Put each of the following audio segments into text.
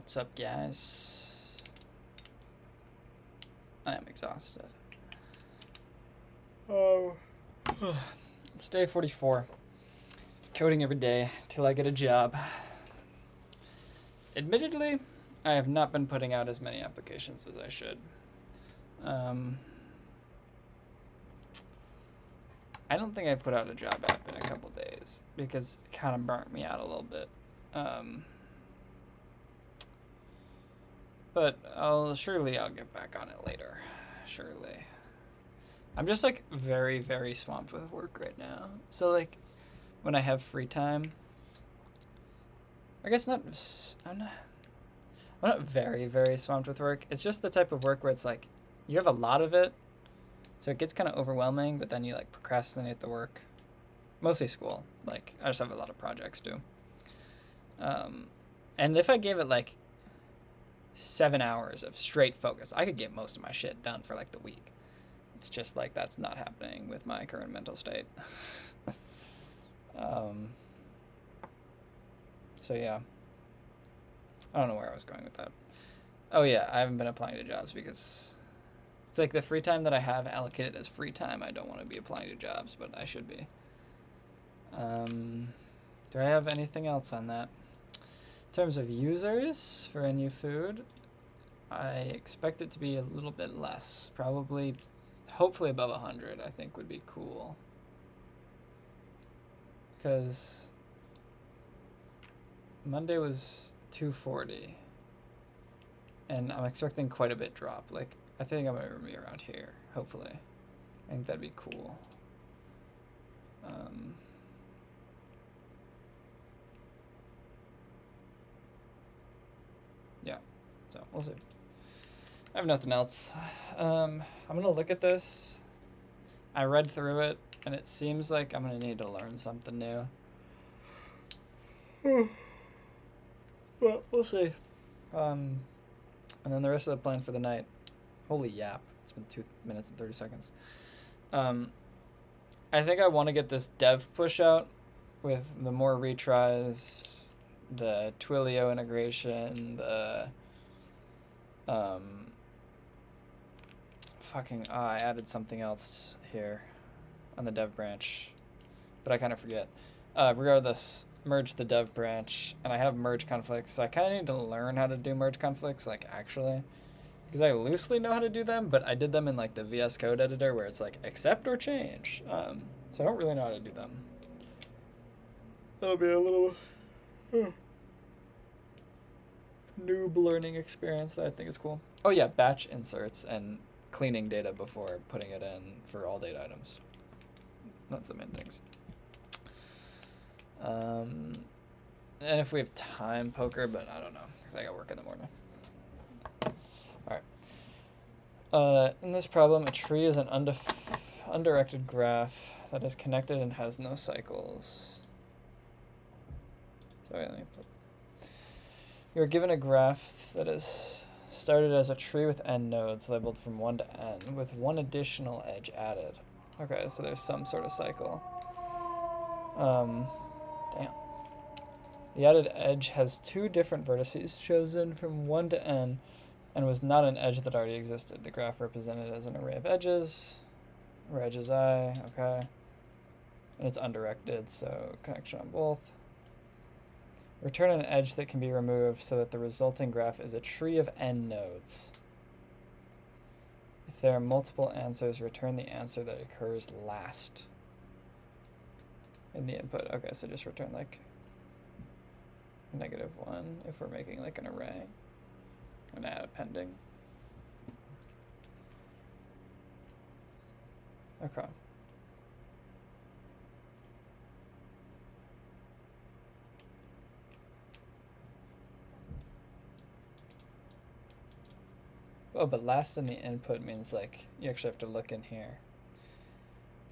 What's up, guys? I am exhausted. Oh. It's day 44. Coding every day till I get a job. Admittedly, I have not been putting out as many applications as I should. I don't think I put out a job app in a couple days because it kind of burnt me out a little bit. But surely I'll get back on it later. Surely. I'm just like very, very swamped with work right now. So like when I have free time, I guess I'm not very, very swamped with work. It's just the type of work where it's like you have a lot of it, so it gets kind of overwhelming, but then you like procrastinate the work. Mostly school. Like I just have a lot of projects too. And if I gave it like 7 hours of straight focus, I could get most of my shit done for like the week. It's just like that's not happening with my current mental state. So yeah. I don't know where I was going with that. Oh yeah, I haven't been applying to jobs because it's like the free time that I have allocated as free time. I don't want to be applying to jobs, but I should be. Do I have anything else on that? In terms of users for nufood, I expect it to be a little bit less. Probably, hopefully above 100, I think would be cool. Because Monday was 240. And I'm expecting quite a bit drop. Like, I think I'm going to be around here, hopefully. I think that'd be cool. Yeah, so we'll see. I have nothing else. I'm going to look at this. I read through it, and it seems like I'm going to need to learn something new. Well, we'll see. And then the rest of the plan for the night. Holy yap. It's been 2 minutes and 30 seconds. I think I want to get this dev push out with the more retries, the Twilio integration, the I added something else here on the dev branch, but I kind of forget. Regardless, merge the dev branch, and I have merge conflicts, so I kind of need to learn how to do merge conflicts, like actually, because I loosely know how to do them, but I did them in like the VS Code editor where it's like accept or change, so I don't really know how to do them. That'll be a little noob learning experience that I think is cool. Oh yeah, batch inserts and cleaning data before putting it in for all data items. That's the main things. And if we have time, poker, but I don't know, because I got work in the morning. Alright. In this problem, a tree is an undirected graph that is connected and has no cycles. Sorry, let me put... You are given a graph that is started as a tree with n nodes labeled from 1 to n, with one additional edge added. Okay, so there's some sort of cycle. Damn. The added edge has 2 different vertices chosen from 1 to n and was not an edge that already existed. The graph represented as an array of edges, where edge is I, okay. And it's undirected, so connection on both. Return an edge that can be removed so that the resulting graph is a tree of n nodes. If there are multiple answers, return the answer that occurs last in the input. Okay, so just return like -1 if we're making like an array and add a pending. Okay. Oh, but last in the input means like you actually have to look in here.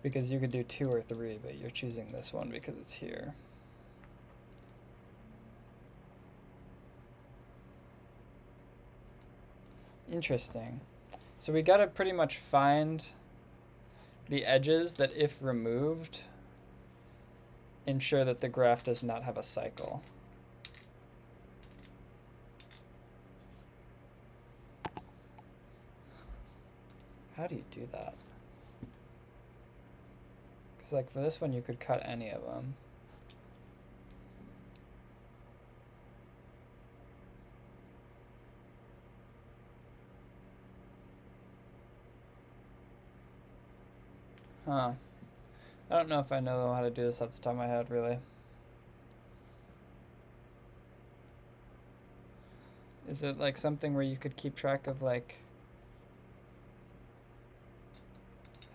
Because you could do 2 or 3, but you're choosing this one because it's here. Interesting. So we gotta pretty much find the edges that, if removed, ensure that the graph does not have a cycle. How do you do that? Because like for this one, you could cut any of them. Huh. I don't know if I know how to do this off the top of my head, really. Is it like something where you could keep track of like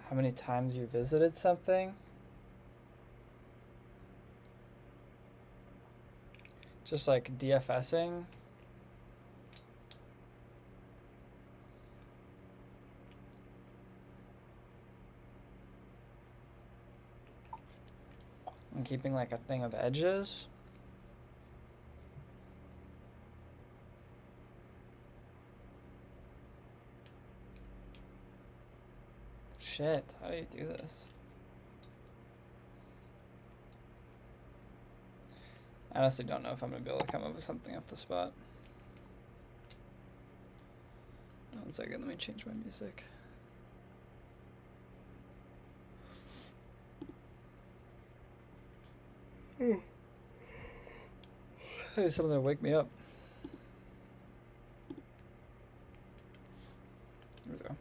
how many times you visited something? Just like DFSing? And keeping like a thing of edges? Shit, how do you do this? I honestly don't know if I'm gonna be able to come up with something off the spot. 1 second, let me change my music. I need something to wake me up. Here we go.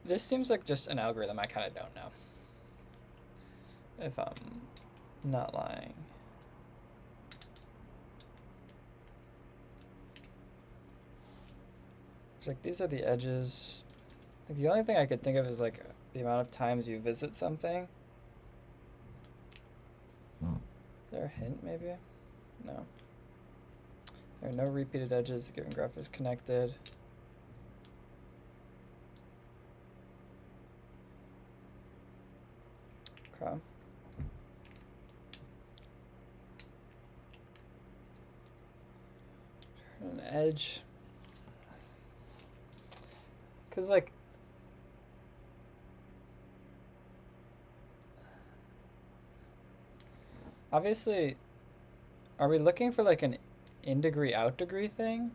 This seems like just an algorithm I kind of don't know, if I'm not lying. It's like these are the edges. Like the only thing I could think of is like the amount of times you visit something. Is there a hint maybe? No. There are no repeated edges. The given graph is connected. Okay. An edge. Because like obviously, are we looking for like an in degree out degree thing?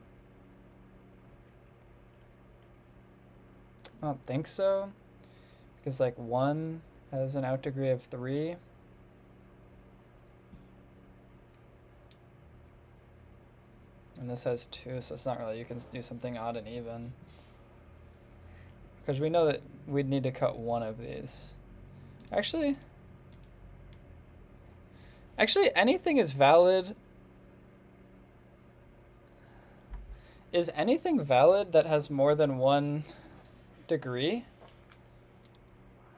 I don't think so, because like 1 has an out degree of 3. And this has 2, so it's not really, you can do something odd and even. Because we know that we'd need to cut 1 of these. Actually, anything is valid. Is anything valid that has more than 1 degree?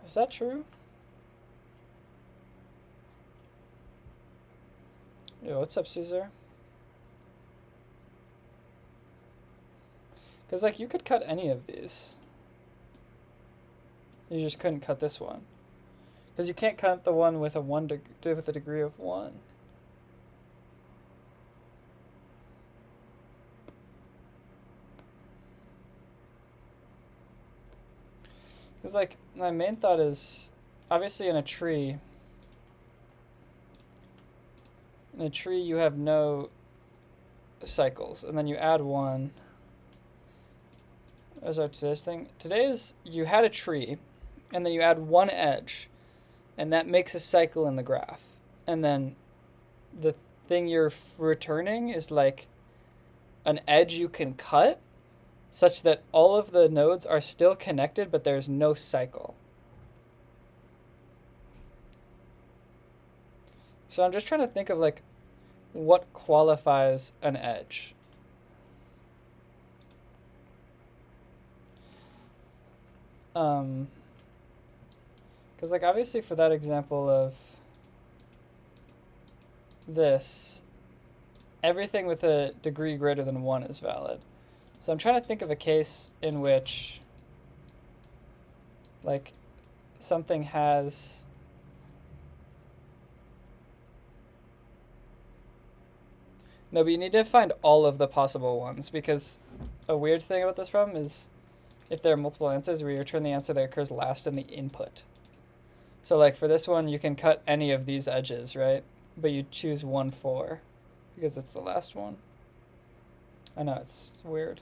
Is that true? Yo, what's up, Caesar? Because, like, you could cut any of these. You just couldn't cut this one. Because you can't cut the one with with a degree of 1. Because, like, my main thought is, obviously in a tree you have no cycles, and then you add 1. As our today's thing. Today's, you had a tree, and then you add 1 edge, and that makes a cycle in the graph. And then the thing you're returning is like an edge you can cut, such that all of the nodes are still connected, but there's no cycle. So I'm just trying to think of like what qualifies an edge. Because like obviously for that example of this, everything with a degree greater than 1 is valid. So I'm trying to think of a case in which like something has no, but you need to find all of the possible ones, because a weird thing about this problem is if there are multiple answers, we return the answer that occurs last in the input. So like for this one, you can cut any of these edges, right? But you choose 1, 4 because it's the last one. I know, it's weird.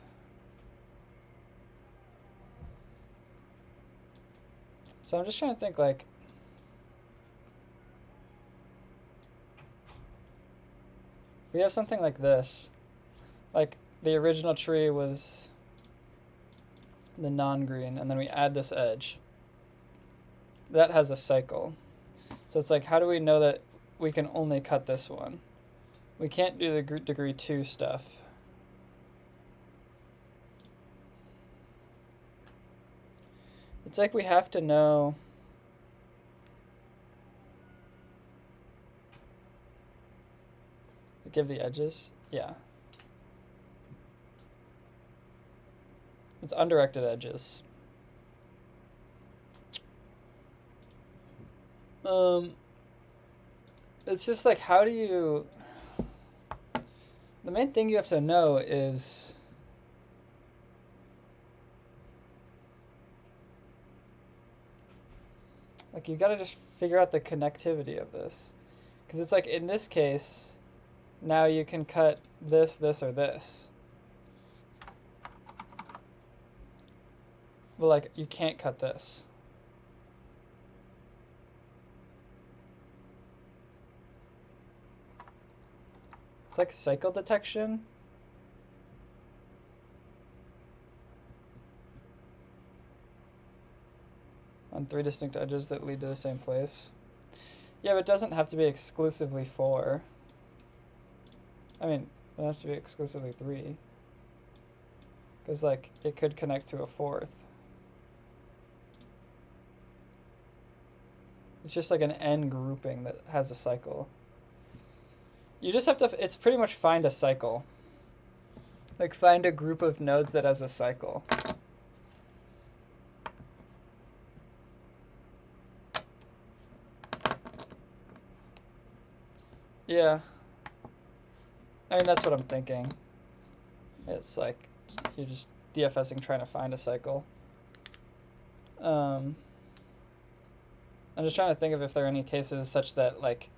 So I'm just trying to think, like, if we have something like this, like the original tree was the non-green, and then we add this edge. That has a cycle. So it's like, how do we know that we can only cut this one? We can't do the degree 2 stuff. It's like we have to know give the edges. Yeah. It's undirected edges. It's just like, how do you... The main thing you have to know is... Like, you gotta just figure out the connectivity of this. Because it's like, in this case, now you can cut this, this, or this. But, like, you can't cut this. It's like cycle detection. On 3 distinct edges that lead to the same place. Yeah, but it doesn't have to be exclusively 4. I mean, it doesn't have to be exclusively 3. Because, like, it could connect to a 4th. It's just like an N grouping that has a cycle. You just have to, it's pretty much find a cycle. Like, find a group of nodes that has a cycle. Yeah. I mean, that's what I'm thinking. It's like, you're just DFSing trying to find a cycle. I'm just trying to think of if there are any cases such that, like,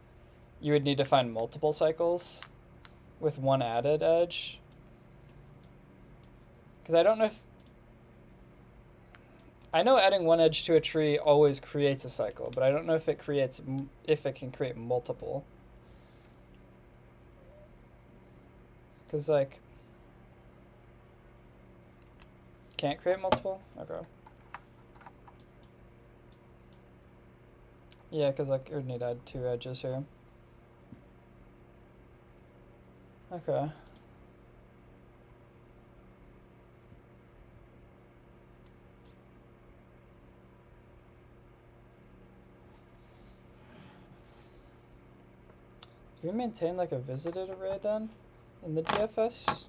you would need to find multiple cycles with one added edge. Because I don't know if... I know adding one edge to a tree always creates a cycle, but I don't know if it creates, if it can create multiple. Because, like... Can't create multiple? Okay. Yeah, because, like, you would need to add 2 edges here. Okay. Do we maintain, like, a visited array, then, in the DFS?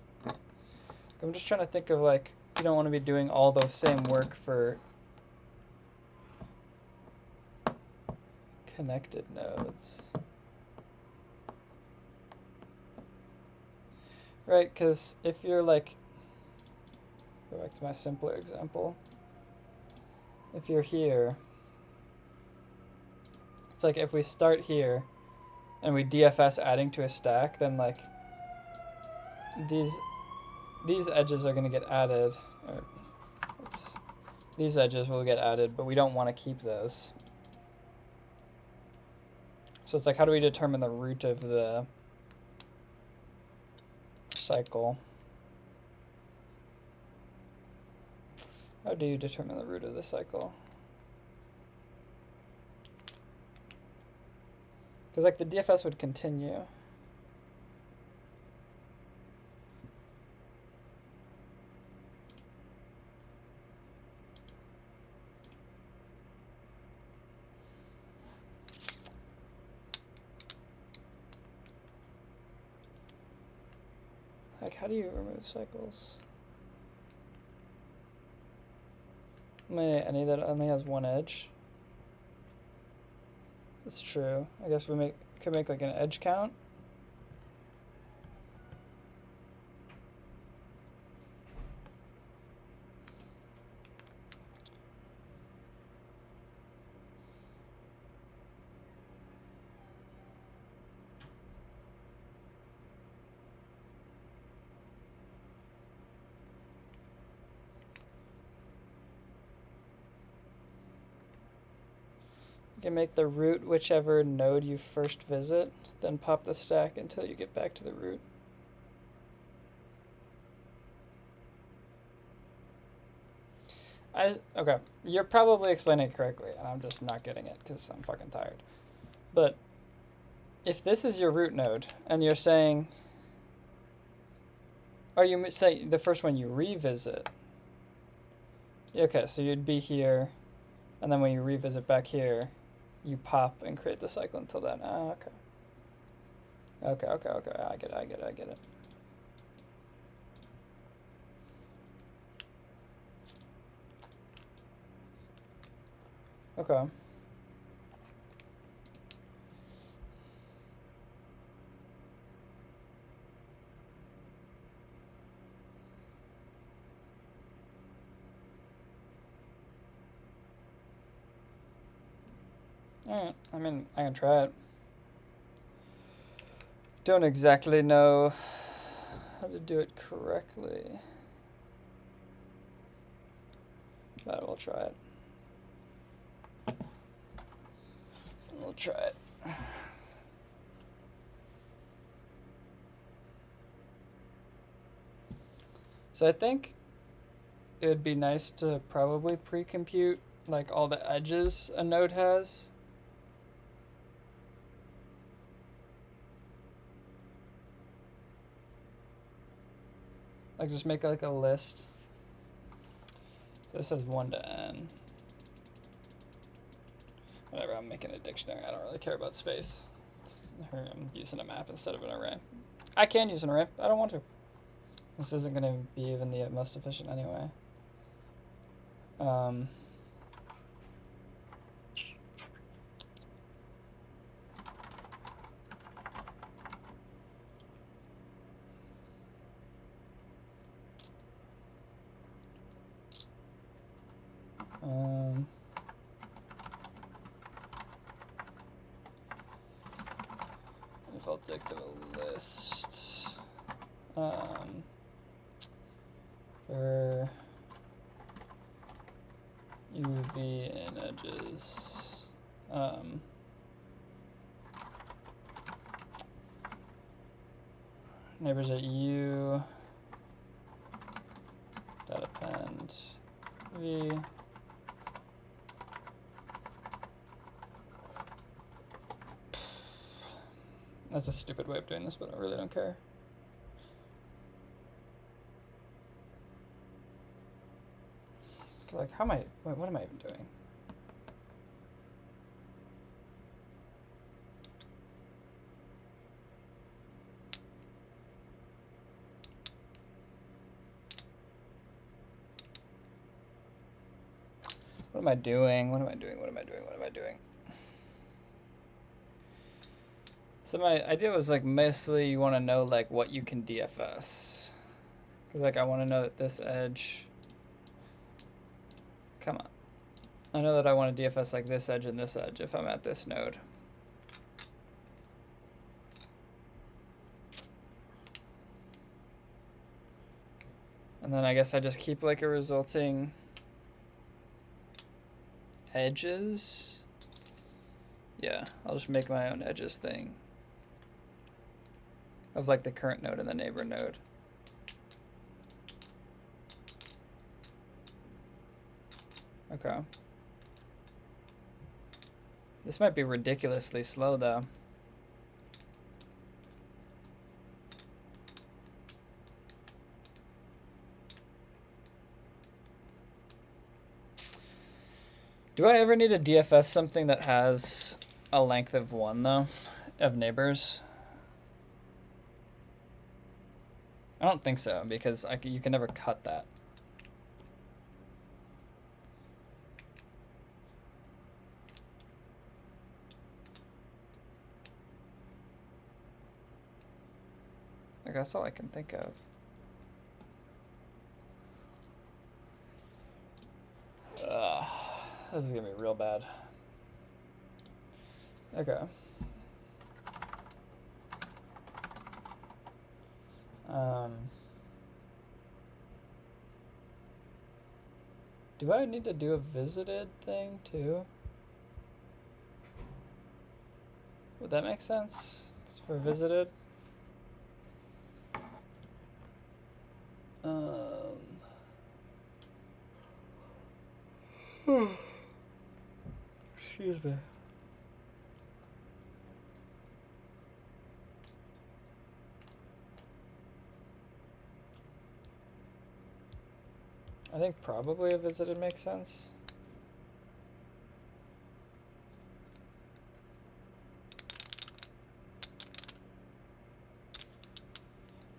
I'm just trying to think of, like, you don't want to be doing all the same work for connected nodes. Right, because if you're like, go back to my simpler example. If you're here, it's like if we start here and we DFS adding to a stack, then like these edges are going to get added. Or these edges will get added, but we don't want to keep those. So it's like, how do we determine the root of the cycle? How do you determine the root of the cycle? Because like the DFS would continue. Like, how do you remove cycles? Any that only has one edge. That's true. I guess we could make like an edge count. You can make the root whichever node you first visit, then pop the stack until you get back to the root. Okay, you're probably explaining it correctly, and I'm just not getting it because I'm fucking tired. But if this is your root node, and you're saying, or you say the first one you revisit, okay, so you'd be here, and then when you revisit back here, you pop and create the cycle until then. Ah, okay. Okay, I get it. Okay. Alright, I mean, I can try it. Don't exactly know how to do it correctly, but we'll try it. We'll try it. So I think it would be nice to probably pre-compute like all the edges a node has. Like just make like a list. So this says 1 to n. Whatever, I'm making a dictionary. I don't really care about space. I'm using a map instead of an array. I can use an array. I don't want to. This isn't going to be even the most efficient anyway. If I'll take the list for UV and edges. Neighbors at U, dot append V. That's a stupid way of doing this, but I really don't care. Like, how am I, wait, what am I even doing? What am I doing? What am I doing? What am I doing? What am I doing? So my idea was like mostly you want to know like what you can DFS. Because like I want to know that this edge, come on. I know that I want to DFS like this edge and this edge if I'm at this node. And then I guess I just keep like a resulting edges. Yeah, I'll just make my own edges thing of like the current node and the neighbor node. Okay. This might be ridiculously slow though. Do I ever need to DFS something that has a length of 1 though, of neighbors? I don't think so, because you can never cut that. Like, that's all I can think of. This is gonna be real bad. Okay. Do I need to do a visited thing too? Would that make sense? It's for visited. Excuse me. I think probably a visited makes sense.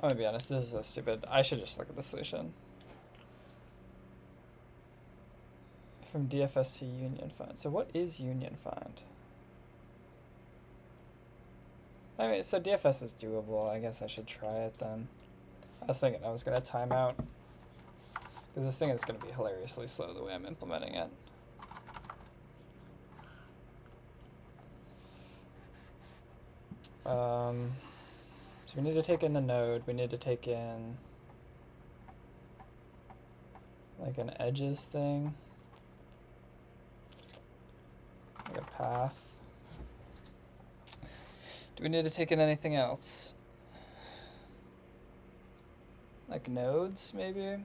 I'm gonna be honest, this is so stupid. I should just look at the solution. From DFSC union find. So what is union find? I mean, so DFS is doable. I guess I should try it then. I was thinking I was gonna time out, because this thing is gonna be hilariously slow the way I'm implementing it. So we need to take in the node. We need to take in like an edges thing, like a path. Do we need to take in anything else? Like nodes, maybe?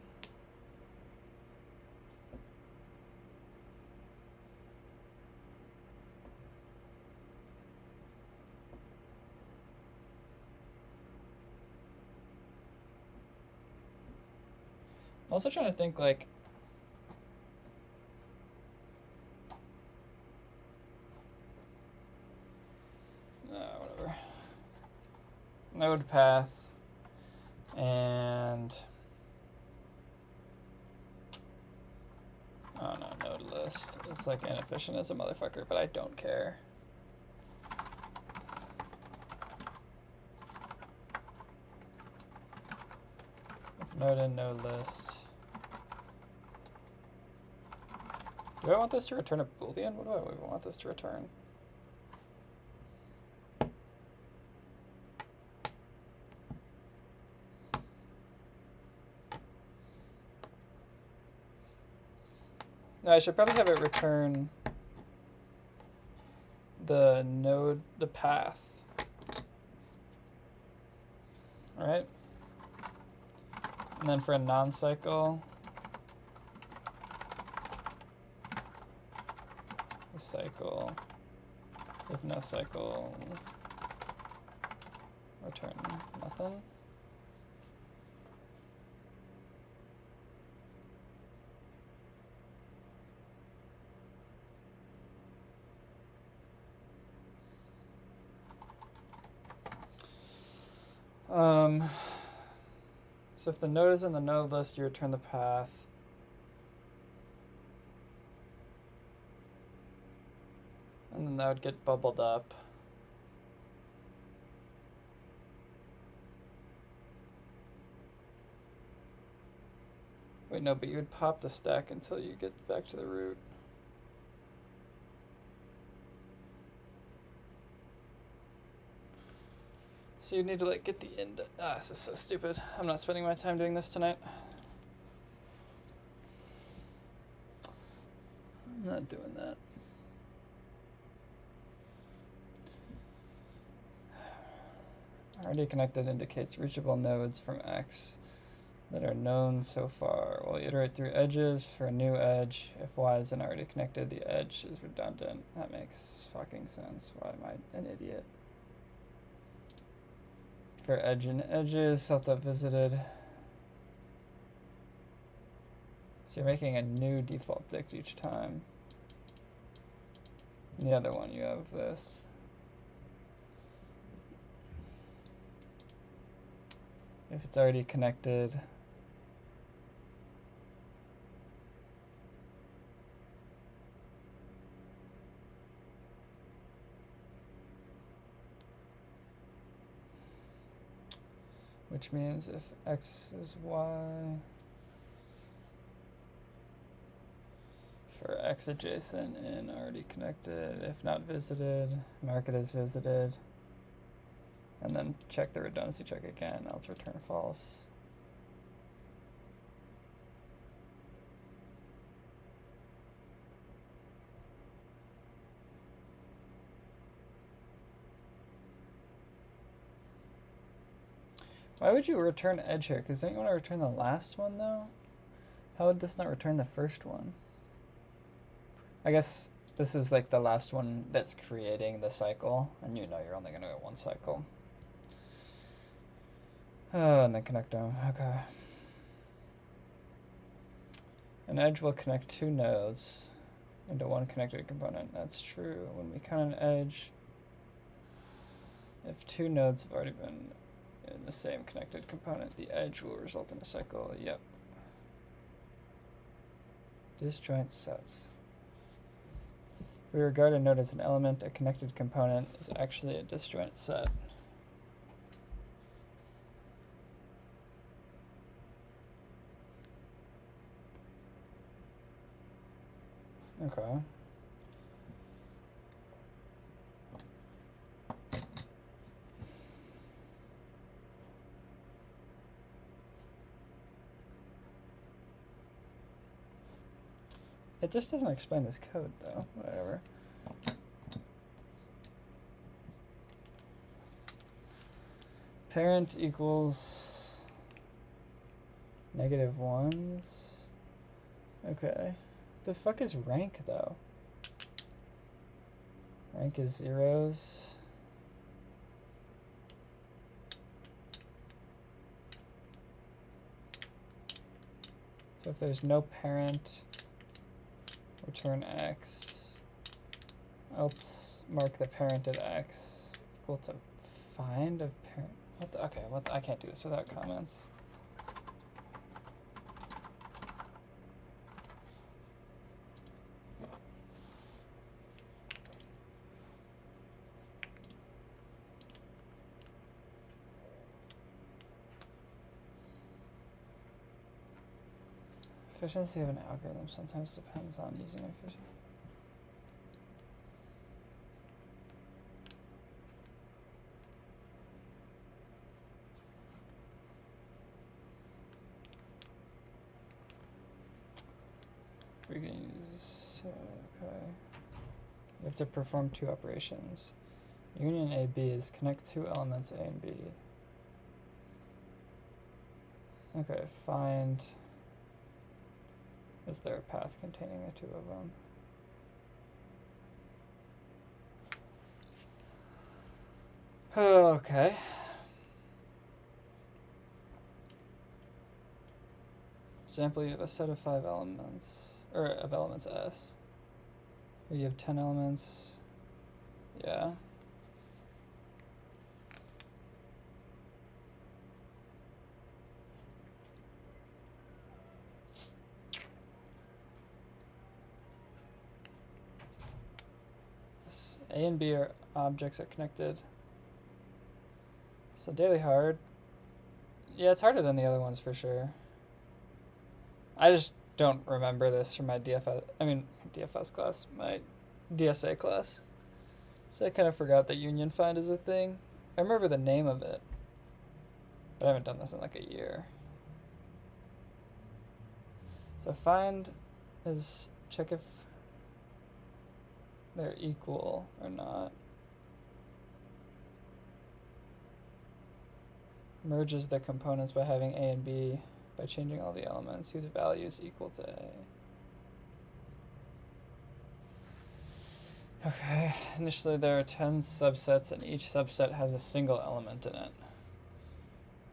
I'm also trying to think like, whatever. Node path and oh no, node list. It's like inefficient as a motherfucker, but I don't care. If node in node list. Do I want this to return a boolean? What do I even want this to return? No, I should probably have it return the node, the path. All right. And then for a non-cycle, a cycle, if no cycle, return nothing. So if the node is in the node list, you return the path. And then that would get bubbled up. Wait, no, but you would pop the stack until you get back to the root. So you need to like get the end. Ah, this is so stupid. I'm not spending my time doing this tonight. I'm not doing that. Already connected indicates reachable nodes from X that are known so far. We'll iterate through edges for a new edge. If Y isn't already connected, the edge is redundant. That makes fucking sense. Why am I an idiot? For edge and edges, self.visited. So you're making a new default dict each time. The other one, you have this. If it's already connected, which means if X is Y, for X adjacent and already connected, if not visited, mark it as visited, and then check the redundancy check again, else return false. Why would you return edge here? Because don't you want to return the last one, though? How would this not return the first one? I guess this is like the last one that's creating the cycle, and you know you're only going to get one cycle. Oh, and then connect them. Okay. An edge will connect two nodes into one connected component. That's true. When we count an edge, if two nodes have already been in the same connected component, the edge will result in a cycle. Yep. Disjoint sets. If we regard a node as an element, a connected component is actually a disjoint set. Okay. It just doesn't explain this code, though. Whatever. Parent equals -1s. Okay. The fuck is rank, though? Rank is zeros. So if there's no parent, return x. Else mark the parent at x equal to find of parent. What the, okay, what the, I can't do this without comments. Efficiency of an algorithm sometimes depends on using efficiency. We can use, okay. You have to perform two operations. Union AB is connect two elements A and B. Okay, find. Is there a path containing the two of them? Okay. Example, you have a set of 5 elements, or of elements S. Here you have 10 elements. Yeah. A and B are objects are connected. So daily hard. Yeah, it's harder than the other ones for sure. I just don't remember this from my DFS class, my DSA class. So I kind of forgot that union find is a thing. I remember the name of it, but I haven't done this in like a year. So find is check if they're equal or not. Merges the components by having A and B by changing all the elements whose value is equal to A. Okay, initially there are 10 subsets and each subset has a single element in it.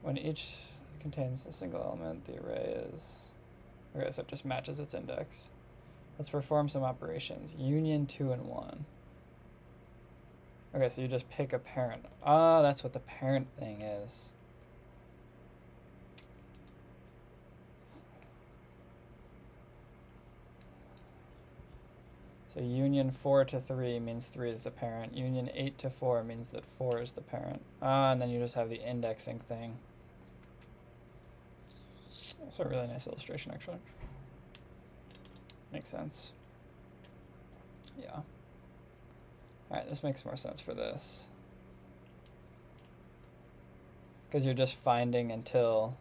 When each contains a single element, the array is, okay, so it just matches its index. Let's perform some operations. Union 2 and 1. Okay, so you just pick a parent. Ah, that's what the parent thing is. So union 4 to 3 means 3 is the parent. Union 8 to 4 means that 4 is the parent. Ah, and then you just have the indexing thing. That's a really nice illustration, actually. Makes sense. Yeah. Alright, this makes more sense for this. Because you're just finding until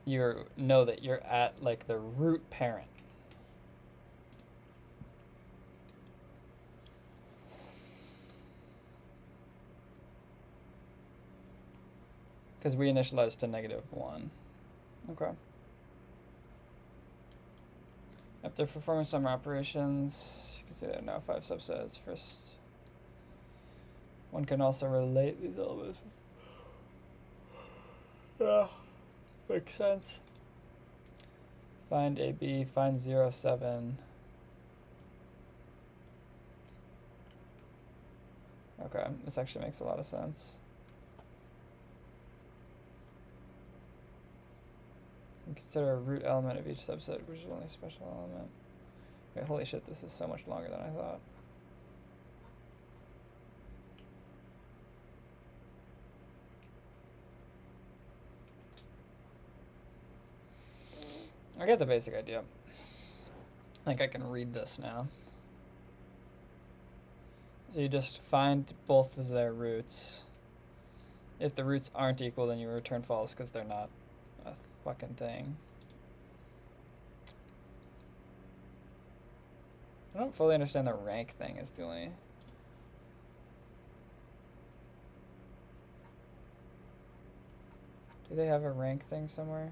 you know that you're at like the root parent. Because we initialized to -1. Okay. After performing some operations, you can see there are now 5 subsets. First, one can also relate these elements. Yeah, makes sense. Find AB, find 0, 7. Okay, this actually makes a lot of sense. Consider a root element of each subset, which is only a special element. Wait, holy shit, this is so much longer than I thought. I get the basic idea. Like, I can read this now. So you just find both of their roots. If the roots aren't equal, then you return false because they're not a fucking thing. I don't fully understand the rank thing is the only... Do they have a rank thing somewhere?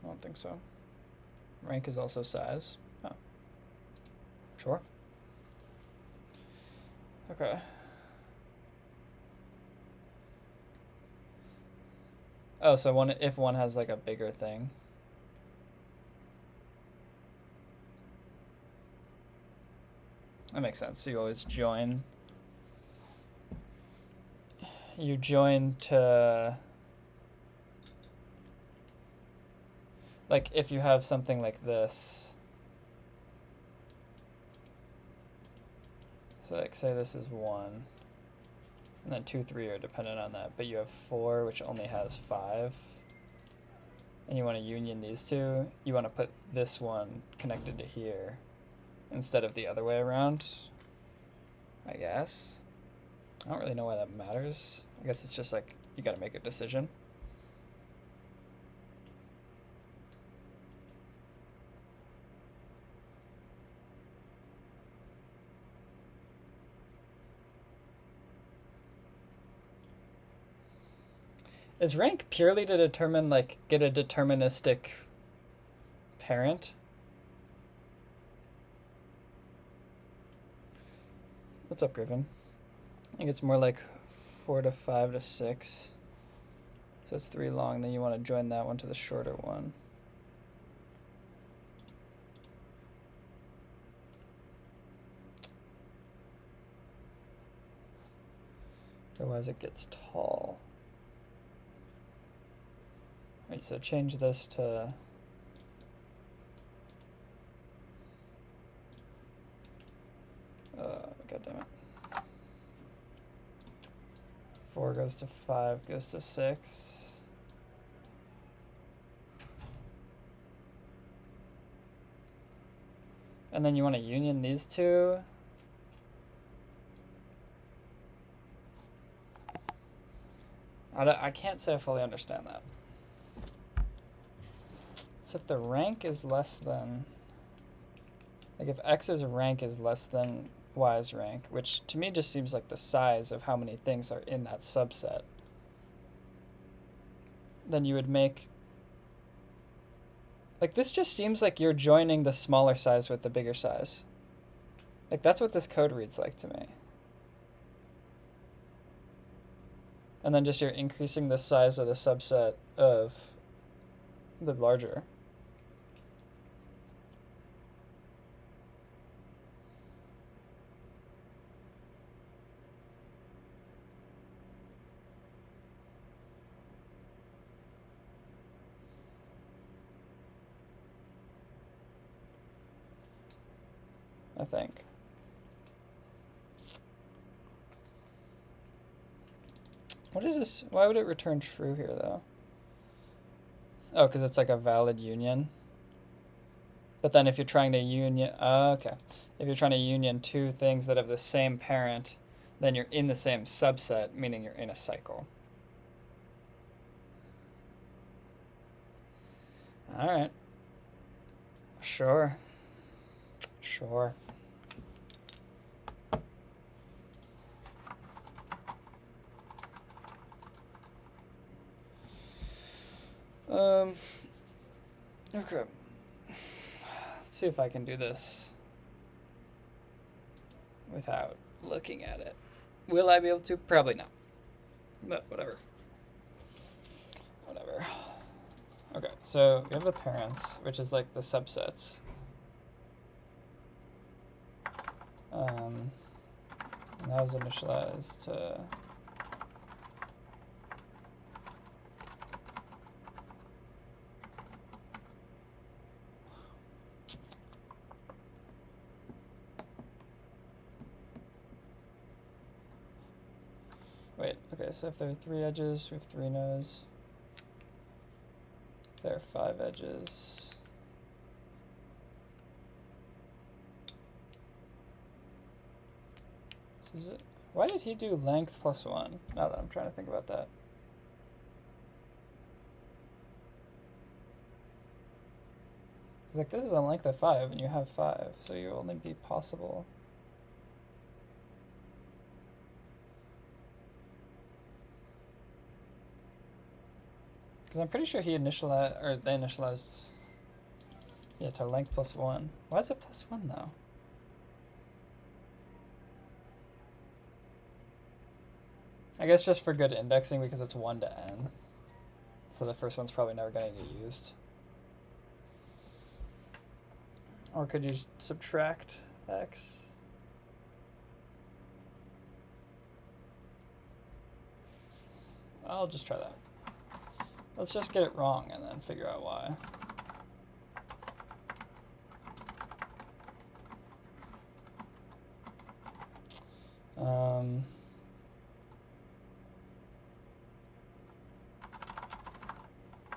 I don't think so. Rank is also size. Oh. Sure. Okay. Oh, so if one has like a bigger thing. That makes sense. So you always join. You join to... Like, if you have something like this. So, like, say this is 1. And then 2, 3 are dependent on that. But you have 4, which only has 5. And you want to union these two. You want to put this one connected to here instead of the other way around, I guess. I don't really know why that matters. I guess it's just like, you got to make a decision. Is rank purely to determine, like, get a deterministic parent? What's up, Griffin? I think it's more like 4 to 5 to 6. So it's 3 long, then you want to join that one to the shorter one. Otherwise it gets tall. Alright, so change this to... God damn it. 4 goes to 5, goes to 6. And then you want to union these two. I can't say I fully understand that. So if the rank is less than, like if X's rank is less than Y's rank, which to me just seems like the size of how many things are in that subset, then you would make, like this just seems like you're joining the smaller size with the bigger size. Like that's what this code reads like to me. And then just you're increasing the size of the subset of the larger. I think. What is this? Why would it return true here, though? Oh, because it's like a valid union. But then if you're trying to union... okay. If you're trying to union two things that have the same parent, then you're in the same subset, meaning you're in a cycle. All right. Sure. Sure. Okay. Let's see if I can do this without looking at it. Will I be able to? Probably not. But whatever. Whatever. Okay, so we have the parents, which is like the subsets. And that was initialized to wait, okay, so if there are 3 edges, we have 3 nodes. There are 5 edges. So is it, why did he do length plus 1? Now that I'm trying to think about that. Because like this is a length of 5 and you have 5, so you only be possible. Because I'm pretty sure he initialized, or they initialized, yeah, to length plus 1. Why is it plus 1 though? I guess just for good indexing because it's 1 to n. So the first one's probably never going to get used. Or could you subtract x? I'll just try that. Let's just get it wrong and then figure out why.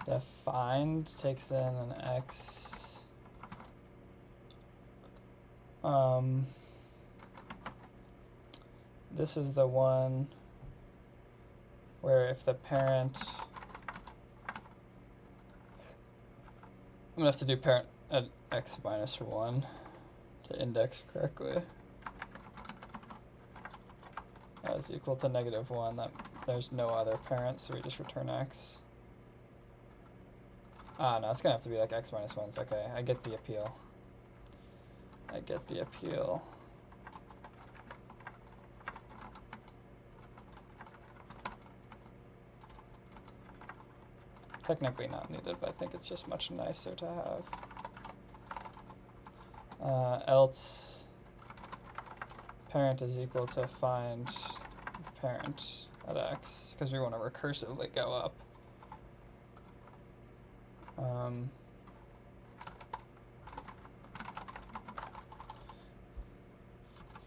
Defined takes in an x. This is the one where if the parent, I'm gonna have to do parent at x minus 1 to index correctly. That is equal to -1. That there's no other parent, so we just return x. Ah, no, it's gonna have to be like x minus 1s. Okay, I get the appeal. I get the appeal. Technically not needed, but I think it's just much nicer to have. Else parent is equal to find parent at x, because we want to recursively go up.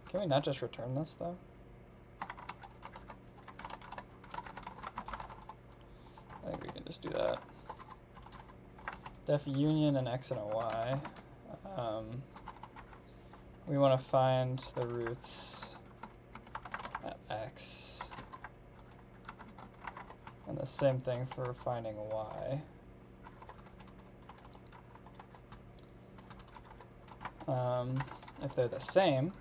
Can we not just return this though? I think we can just do that. Def union an x and a y. We want to find the roots at x. And the same thing for finding y. If they're the same,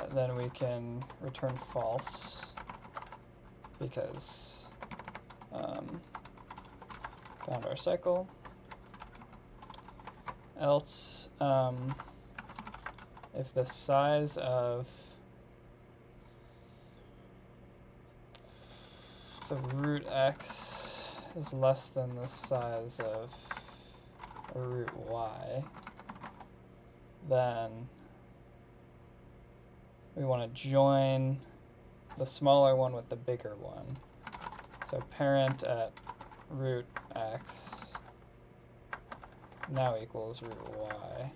then we can return false because found our cycle. Else, if the size of the root x is less than the size of a root y, then we want to join the smaller one with the bigger one. So parent at root x now equals root y.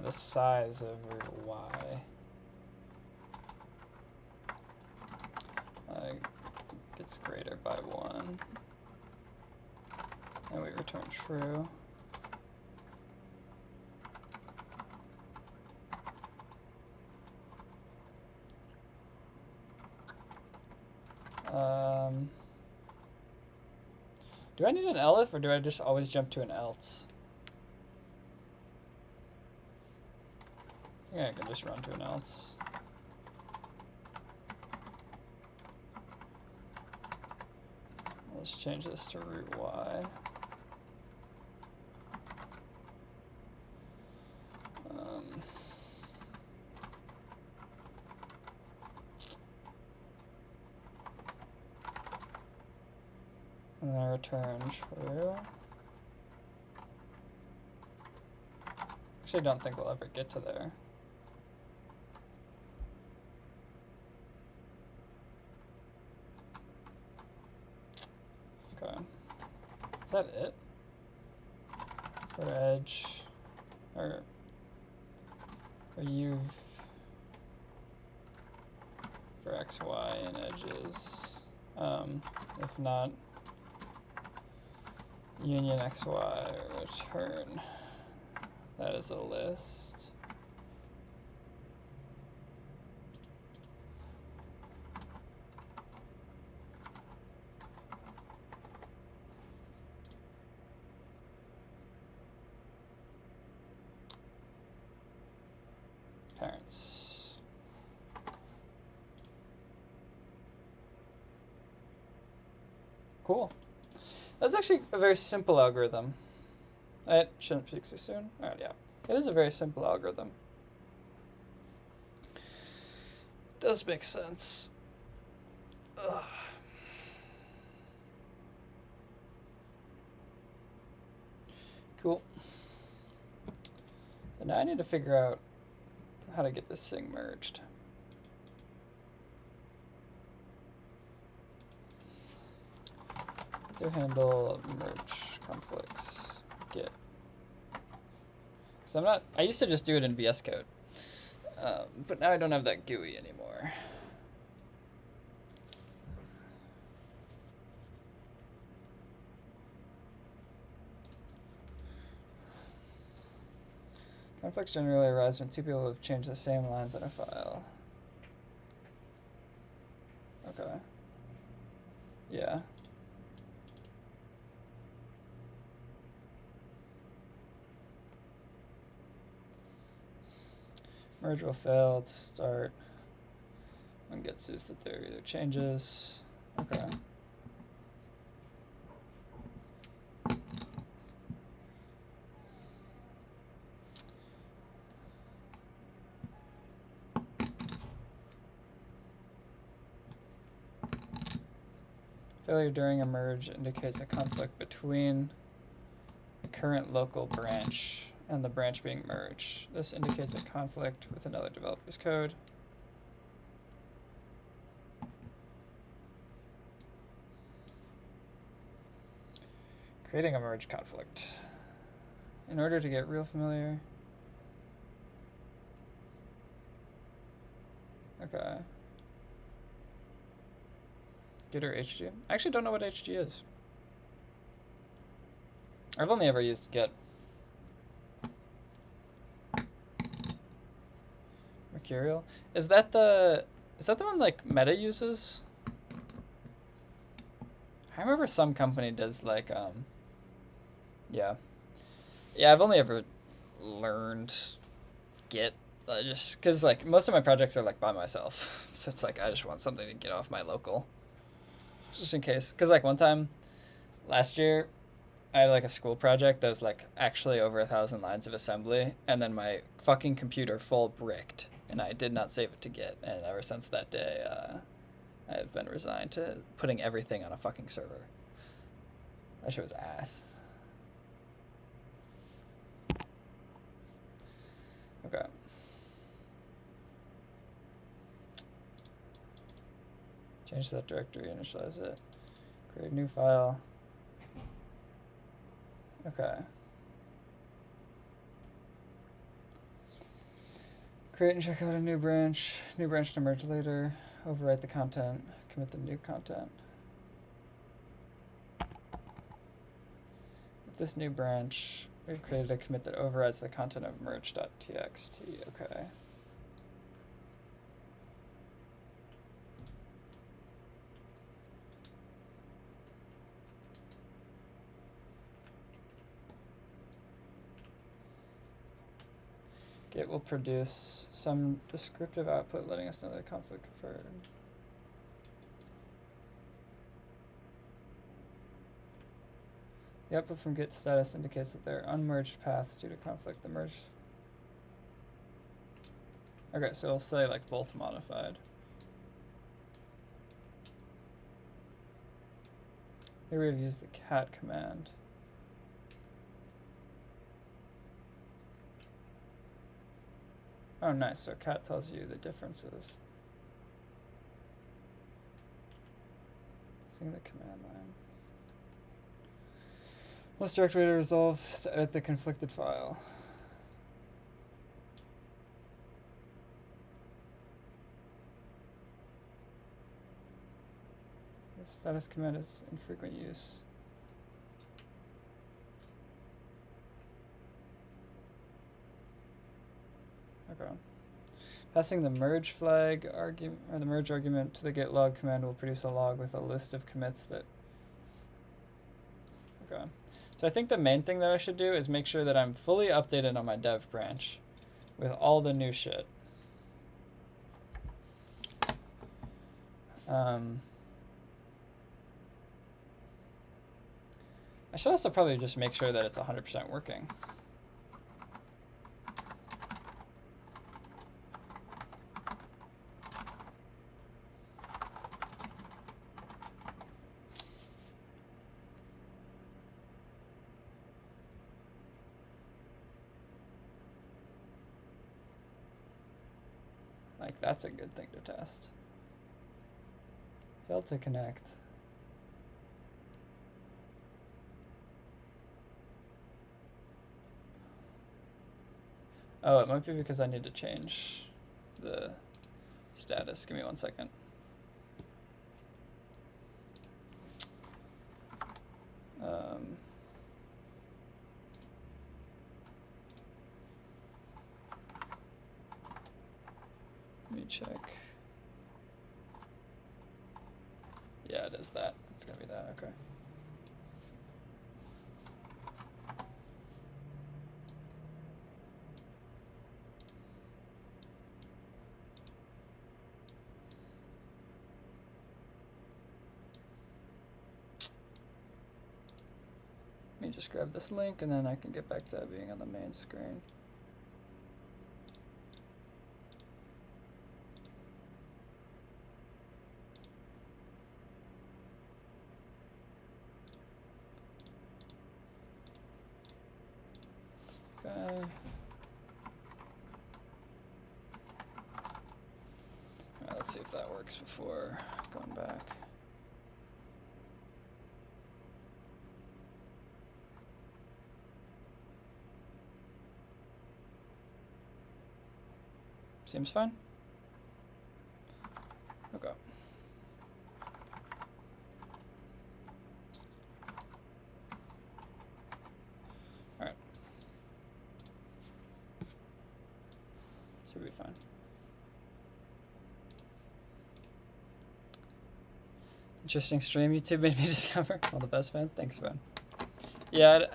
The size of root y gets greater by 1. And we return true. Do I need an elif or do I just always jump to an else? Yeah, I can just run to an else. Let's change this to root y. And then return true. Actually, I don't think we'll ever get to there. Okay. Is that it? For edge, or u for x, y, and edges. If not, union x, y, return. That is a list. Parents. Cool. That's actually a very simple algorithm. It shouldn't speak too soon. All right, yeah. It is a very simple algorithm. Does make sense. Ugh. Cool. So now I need to figure out how to get this thing merged. To handle merge conflicts, git. Because I used to just do it in VS Code, but now I don't have that GUI anymore. Conflicts generally arise when two people have changed the same lines in a file. Okay. Yeah. Merge will fail to start when git sees that there are either changes. Okay. Failure during a merge indicates a conflict between the current local branch and the branch being merged. This indicates a conflict with another developer's code. Creating a merge conflict. In order to get real familiar. Okay. Git or HG? I actually don't know what HG is. I've only ever used Git. Mercurial? Is that the one like Meta uses? I remember some company does like yeah. Yeah, I've only ever learned Git just because like most of my projects are like by myself. So it's like I just want something to get off my local. Just in case. Because like one time last year I had like a school project that was like actually over 1,000 lines of assembly, and then my fucking computer full bricked, and I did not save it to Git. And ever since that day, I've been resigned to putting everything on a fucking server. That shit was ass. Okay. Change that directory, initialize it, create a new file. Okay. Create and check out a new branch to merge later, overwrite the content, commit the new content. With this new branch, we've created a commit that overrides the content of merge.txt. Okay. Git will produce some descriptive output letting us know that conflict occurred. The output from Git status indicates that there are unmerged paths due to conflict. The merge. Okay, so it'll say like both modified. Here we've used the cat command. Oh, nice. So cat tells you the differences. Seeing the command line. Let's direct way to resolve at the conflicted file. The status command is in frequent use. Okay. Passing the merge flag argument or the merge argument to the git log command will produce a log with a list of commits that. Okay. So I think the main thing that I should do is make sure that I'm fully updated on my dev branch with all the new shit. I should also probably just make sure that it's 100% working. Like, that's a good thing to test. Failed to connect. Oh, it might be because I need to change the status. Give me 1 second. Let me check. Yeah, it is that. It's gonna be that. Okay. Let me just grab this link and then I can get back to being on the main screen. Okay. Alright, let's see if that works before going back. Seems fine. Okay. All right. Should be fine. Interesting stream YouTube made me discover. All the best, man. Thanks, man. Yeah,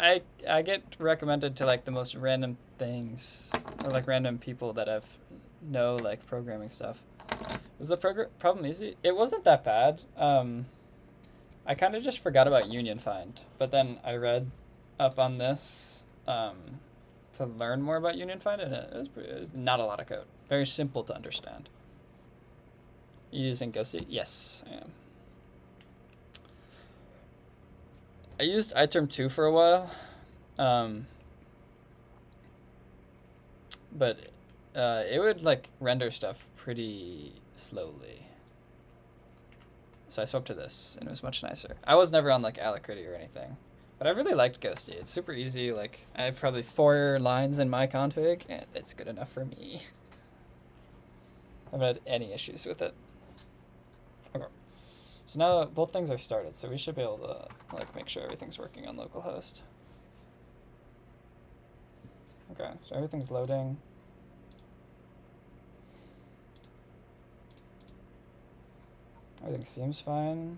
I get recommended to like the most random things or like random people that have know like programming stuff. Was the problem easy? It wasn't that bad. I kind of just forgot about Union Find, but then I read up on this to learn more about Union Find, and it was not a lot of code. Very simple to understand. You using Ghosty? Yes, I am. I used iTerm 2 for a while, but it would like render stuff pretty slowly. So I swapped to this, and it was much nicer. I was never on like Alacrity or anything, but I really liked Ghosty. It's super easy. Like I have probably 4 lines in my config, and it's good enough for me. I haven't had any issues with it. Okay. So now both things are started, so we should be able to like make sure everything's working on localhost. Okay, so everything's loading. Everything seems fine.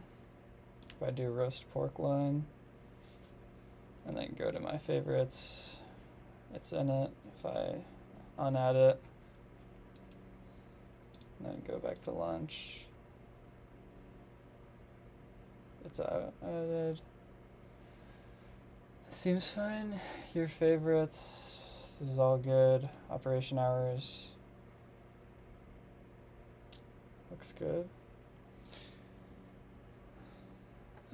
If I do roast pork loin, and then go to my favorites, it's in it. If I unadd it, and then go back to lunch. It's added. Seems fine. Your favorites. This is all good. Operation hours. Looks good.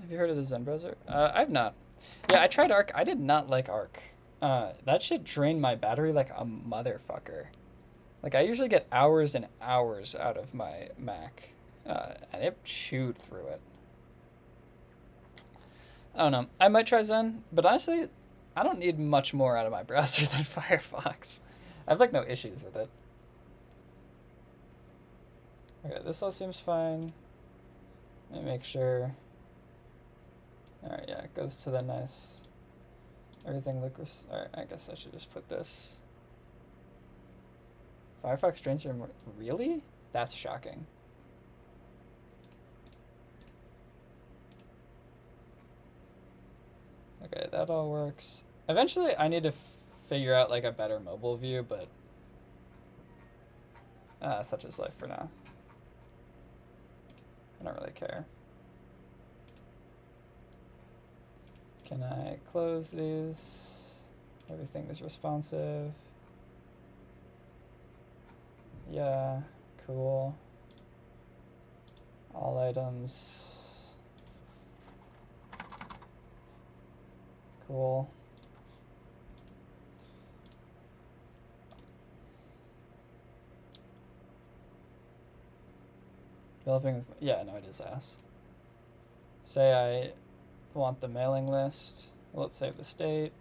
Have you heard of the Zen browser? I've not. Yeah, I tried Arc. I did not like Arc. That shit drained my battery like a motherfucker. Like, I usually get hours and hours out of my Mac, and it chewed through it. I don't know. I might try Zen, but honestly, I don't need much more out of my browser than Firefox. I have, like, no issues with it. Okay, this all seems fine. Let me make sure. Alright, yeah, it goes to the nice. Everything looks. Alright, I guess I should just put this. Firefox drains your. Really? That's shocking. Okay, that all works. Eventually, I need to figure out like a better mobile view, but such is life for now. I don't really care. Can I close these? Everything is responsive. Yeah, cool. All items. Cool. Developing with, yeah, no, it is ass. Say I want the mailing list. Let's save the state.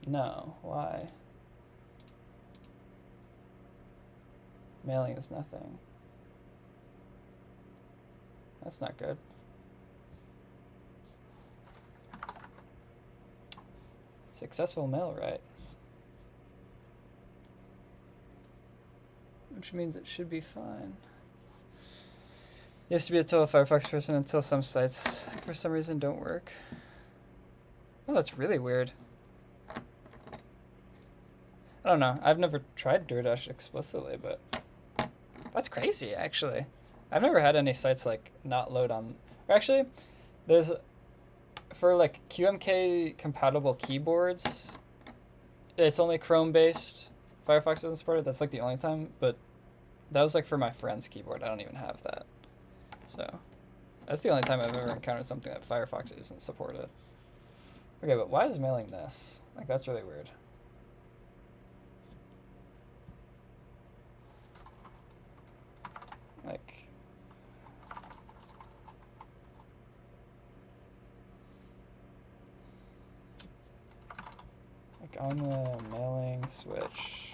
No, why? Mailing is nothing. That's not good. Successful mail write. Which means it should be fine. Used to be a total Firefox person until some sites, for some reason, don't work. Oh, that's really weird. I don't know. I've never tried DoorDash explicitly, but that's crazy, actually. I've never had any sites, like, not load on... Or actually, there's... For, like, QMK compatible keyboards, it's only Chrome-based. Firefox doesn't support it. That's, like, the only time. But that was, like, for my friend's keyboard. I don't even have that. So that's the only time I've ever encountered something that Firefox isn't supported. Okay, but why is mailing this? Like, that's really weird. Like on the mailing switch.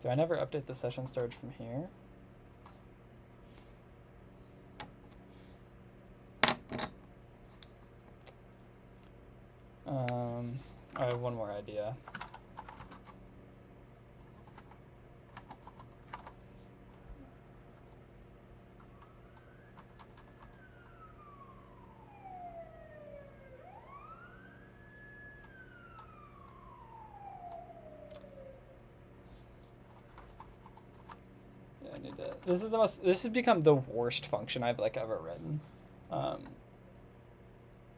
Do I never update the session storage from here? I have one more idea. Yeah, I need to. This has become the worst function I've like ever written, and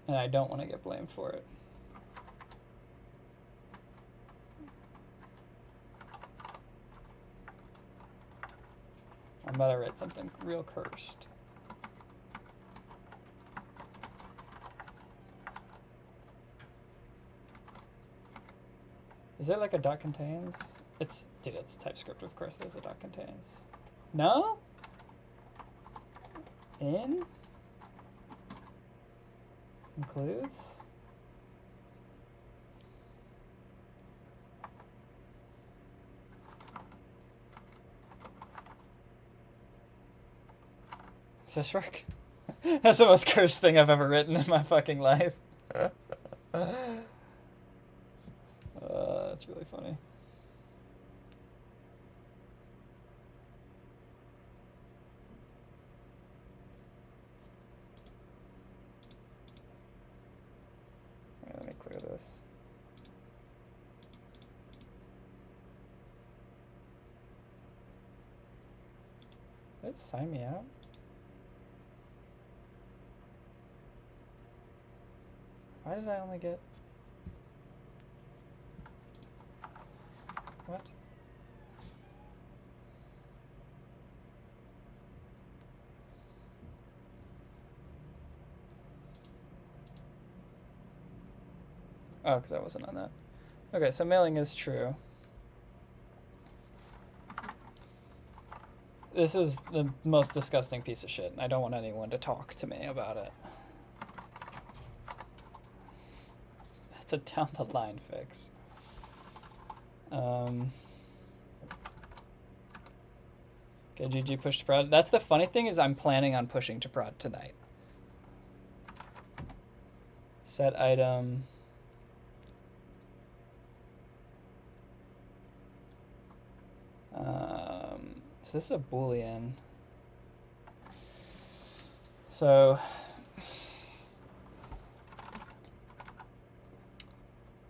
I don't want to get blamed for it. I'm about to write something real cursed. Is it like a dot contains? Dude, it's TypeScript, of course there's a dot contains. No? In? Includes? Does this work? That's the most cursed thing I've ever written in my fucking life. That's really funny. this. Did it sign me out? Why did I only get... What? Oh, because I wasn't on that. Okay, so mailing is true. This is the most disgusting piece of shit, and I don't want anyone to talk to me about it. That's a down the line fix. Okay, GG push to prod. That's the funny thing is I'm planning on pushing to prod tonight. Set item. So this is a Boolean. So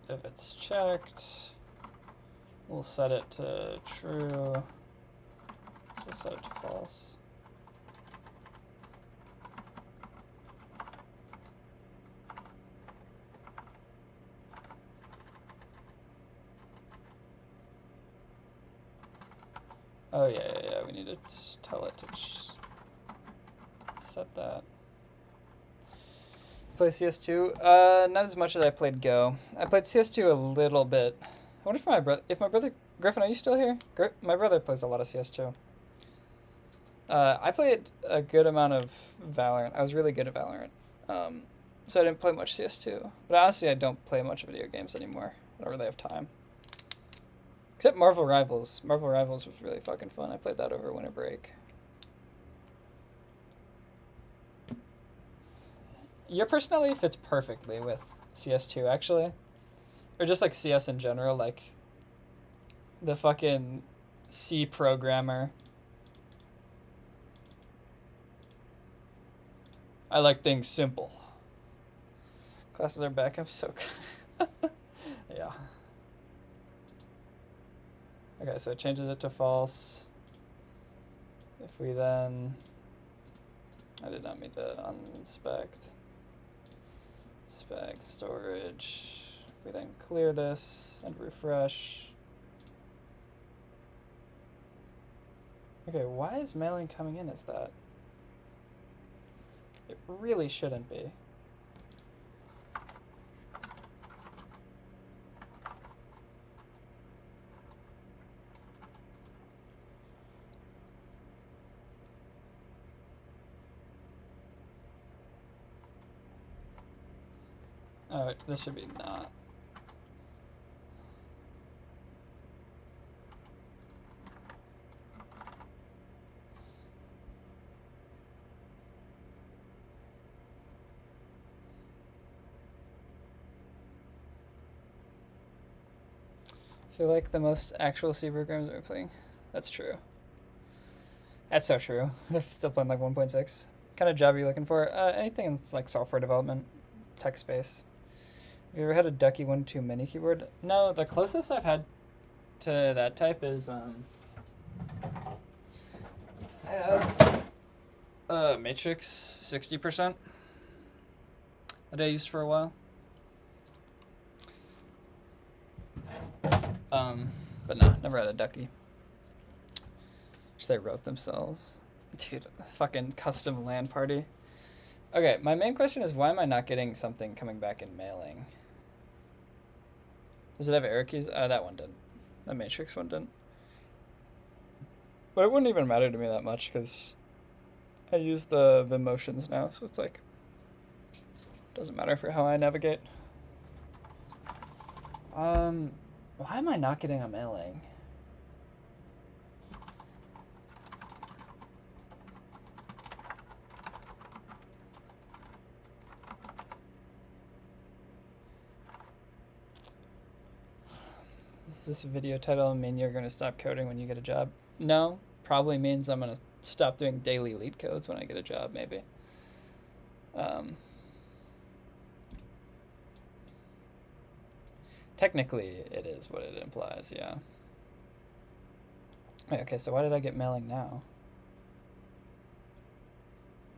if it's checked, we'll set it to true. So set it to false. Oh yeah, we need to tell it to set that. Play CS2? Not as much as I played Go. I played CS2 a little bit. I wonder if my brother, Griffin, are you still here? My brother plays a lot of CS2. I played a good amount of Valorant. I was really good at Valorant. So I didn't play much CS2. But honestly, I don't play much video games anymore. I don't really have time. Except Marvel Rivals. Marvel Rivals was really fucking fun. I played that over winter break. Your personality fits perfectly with CS2, actually. Or just like CS in general, like the fucking C programmer. I like things simple. Classes are back. I'm so good. Yeah. Okay, so it changes it to false. If we then... I did not mean to unspect. Spec storage. If we then clear this and refresh. Okay, why is mailing coming in as that? It really shouldn't be. Oh, this should be not. I feel like the most actual C programs are playing. That's true. That's so true. They're still playing like 1.6. What kind of job are you looking for? Anything that's like software development, tech space. Have you ever had a Ducky 1.2 mini keyboard? No, the closest I've had to that type is I have Matrix 60% that I used for a while. But no, never had a Ducky. Which they wrote themselves. Dude, fucking custom LAN party. Okay, my main question is why am I not getting something coming back in mailing? Does it have error keys? That one didn't. The Matrix one didn't. But it wouldn't even matter to me that much because I use the motions now, so it's like doesn't matter for how I navigate. Why am I not getting a mailing? Does this video title mean you're going to stop coding when you get a job? No, probably means I'm going to stop doing daily lead codes when I get a job, maybe. Technically, it is what it implies, yeah. Wait, okay, so why did I get mailing now?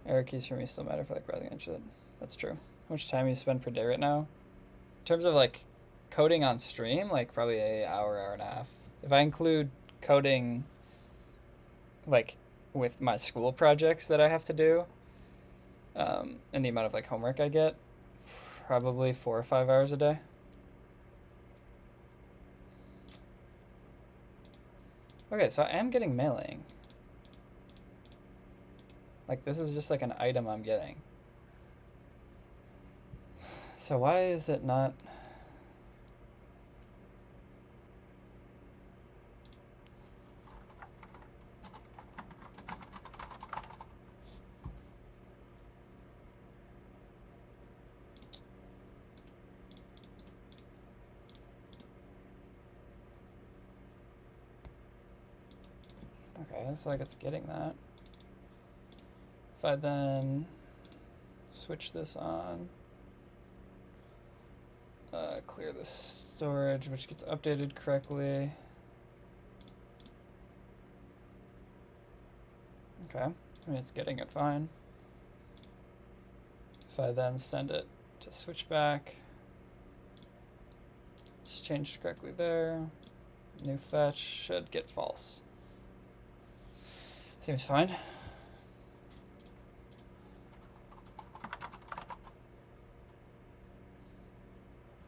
Error keys for me still matter for like browsing and shit. That's true. How much time you spend per day right now? In terms of like coding on stream, like probably an hour and a half. If I include coding like with my school projects that I have to do, and the amount of like homework I get, probably 4 or 5 hours a day. Okay, so I am getting mailing. Like, this is just like an item I'm getting. So why is it not... Okay, it's like it's getting that. If I then switch this on, clear the storage, which gets updated correctly. Okay, I mean, it's getting it fine. If I then send it to switchback, it's changed correctly there. New fetch should get false. Seems fine.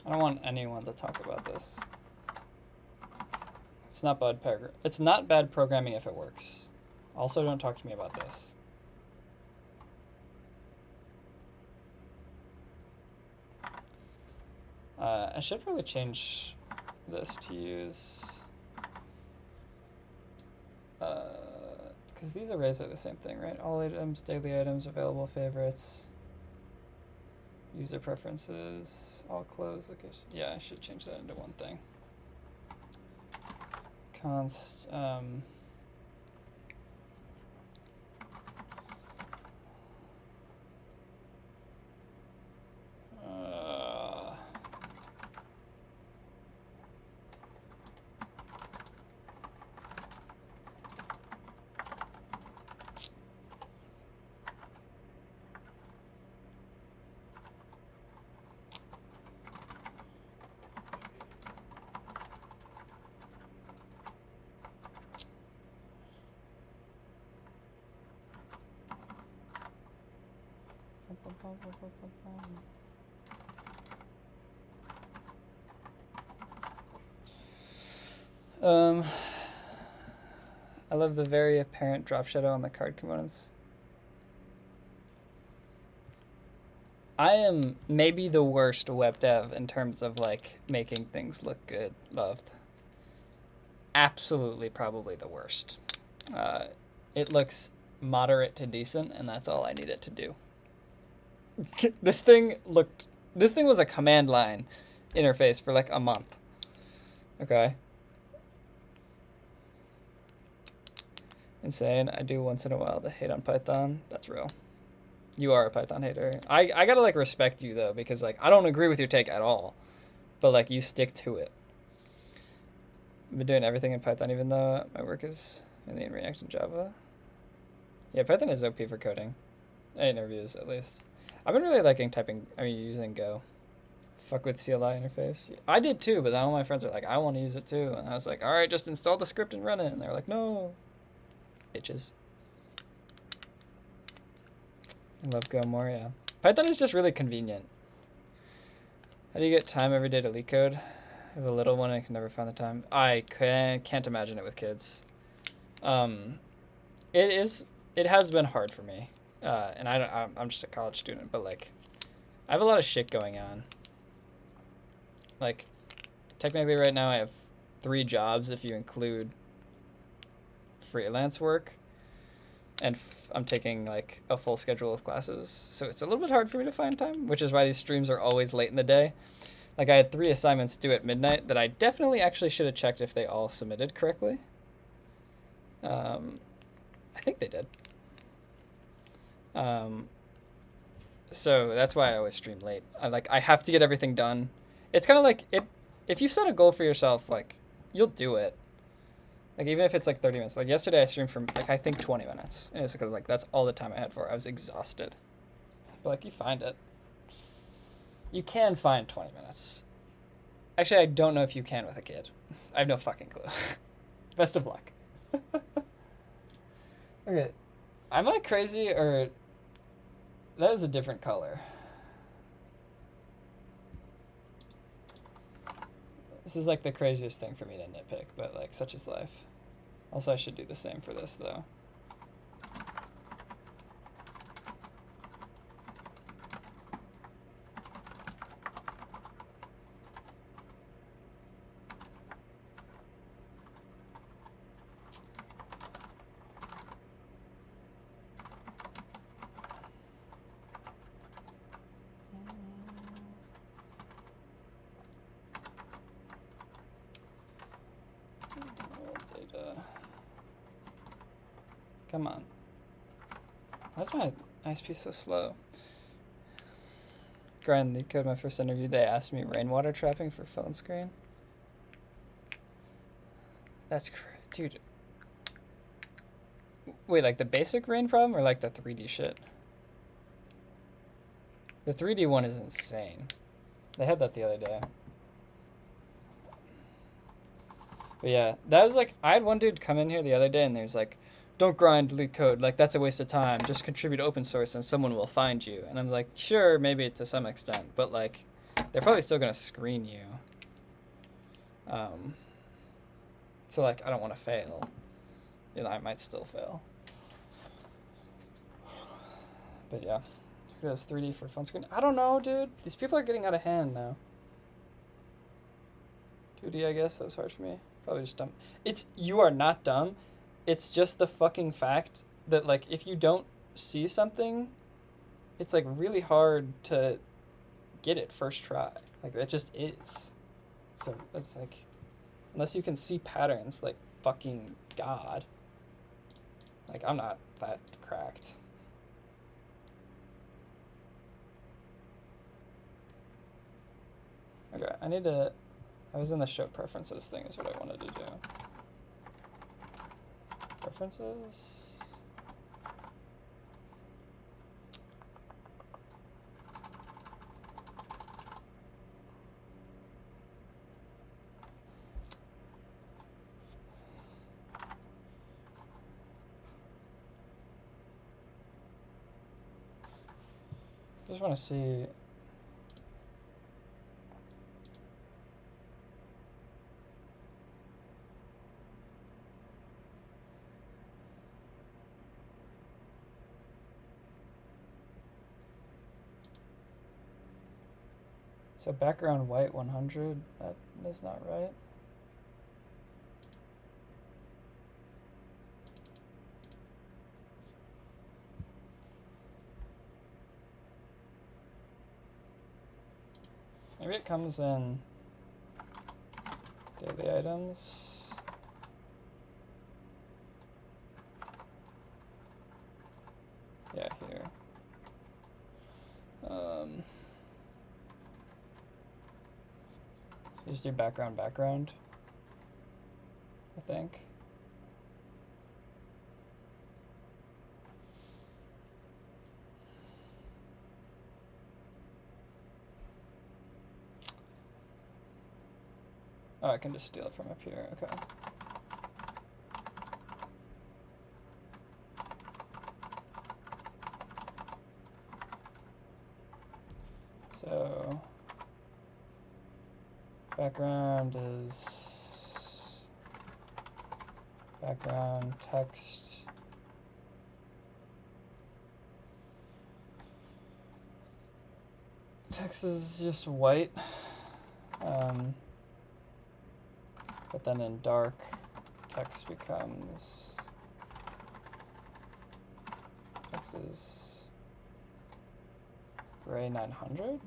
I don't want anyone to talk about this. It's not bad programming if it works. Also, don't talk to me about this. I should probably change this to use, because these arrays are the same thing, right? All items, daily items, available favorites, user preferences, all close location. Yeah, I should change that into one thing. Const, I love the very apparent drop shadow on the card components. I am maybe the worst web dev in terms of like making things look good. Loved. Absolutely, probably the worst. It looks moderate to decent, and that's all I need it to do. This thing was a command line interface for like a month. Okay. Insane. I do once in a while to hate on Python. That's real. You are a Python hater. I gotta like respect you though, because like I don't agree with your take at all, but like you stick to it. I've been doing everything in Python, even though my work is mainly in React and Java. Yeah, Python is OP for coding. In interviews, at least. I've been really liking using Go. Fuck with CLI interface. I did too, but then all my friends are like, I want to use it too. And I was like, all right, just install the script and run it. And they're like, no. Bitches. I love Go more, yeah. Python is just really convenient. How do you get time every day to leetcode? I have a little one and I can never find the time. I can't imagine it with kids. It has been hard for me. And I'm just a college student, but like, I have a lot of shit going on. Like, technically right now I have 3 jobs if you include freelance work, and I'm taking like a full schedule of classes, so it's a little bit hard for me to find time, which is why these streams are always late in the day. Like I had 3 assignments due at midnight that I definitely actually should have checked if they all submitted correctly. I think they did. So that's why I always stream late. I have to get everything done. It's kind of like it if you set a goal for yourself, like, you'll do it. Like, even if it's like 30 minutes. Like, yesterday I streamed for, like, I think 20 minutes. And it's because, like, that's all the time I had for it. I was exhausted. But, like, you find it. You can find 20 minutes. Actually, I don't know if you can with a kid. I have no fucking clue. Best of luck. Okay. Am I crazy, or... That is a different color. This is like the craziest thing for me to nitpick, but like such is life. Also, I should do the same for this though. Come on. Why is my ISP so slow? Grind LeetCode, my first interview, they asked me rainwater trapping for phone screen. That's crazy. Dude. Wait, like the basic rain problem or like the 3D shit? The 3D one is insane. They had that the other day. But yeah, that was like, I had one dude come in here the other day and there's like, don't grind LeetCode, like that's a waste of time. Just contribute open source and someone will find you. And I'm like, sure, maybe to some extent, but like, they're probably still gonna screen you. So like, I don't want to fail. You know, I might still fail. But yeah, who does 3D for phone screen? I don't know, dude. These people are getting out of hand now. 2D, I guess that was hard for me. Probably just dumb. You are not dumb. It's just the fucking fact that, like, if you don't see something, it's, like, really hard to get it first try. Like, that just is. So, it's, like, unless you can see patterns, like, fucking God. Like, I'm not that cracked. Okay, I was in the show preferences thing is what I wanted to do. Preferences. Just want to see. So background white 100, that is not right. Maybe it comes in daily items. Yeah, here. Just do background, I think. Oh, I can just steal it from up here, okay. So background is background text. Text is just white, but then in dark, text becomes, text is gray 900.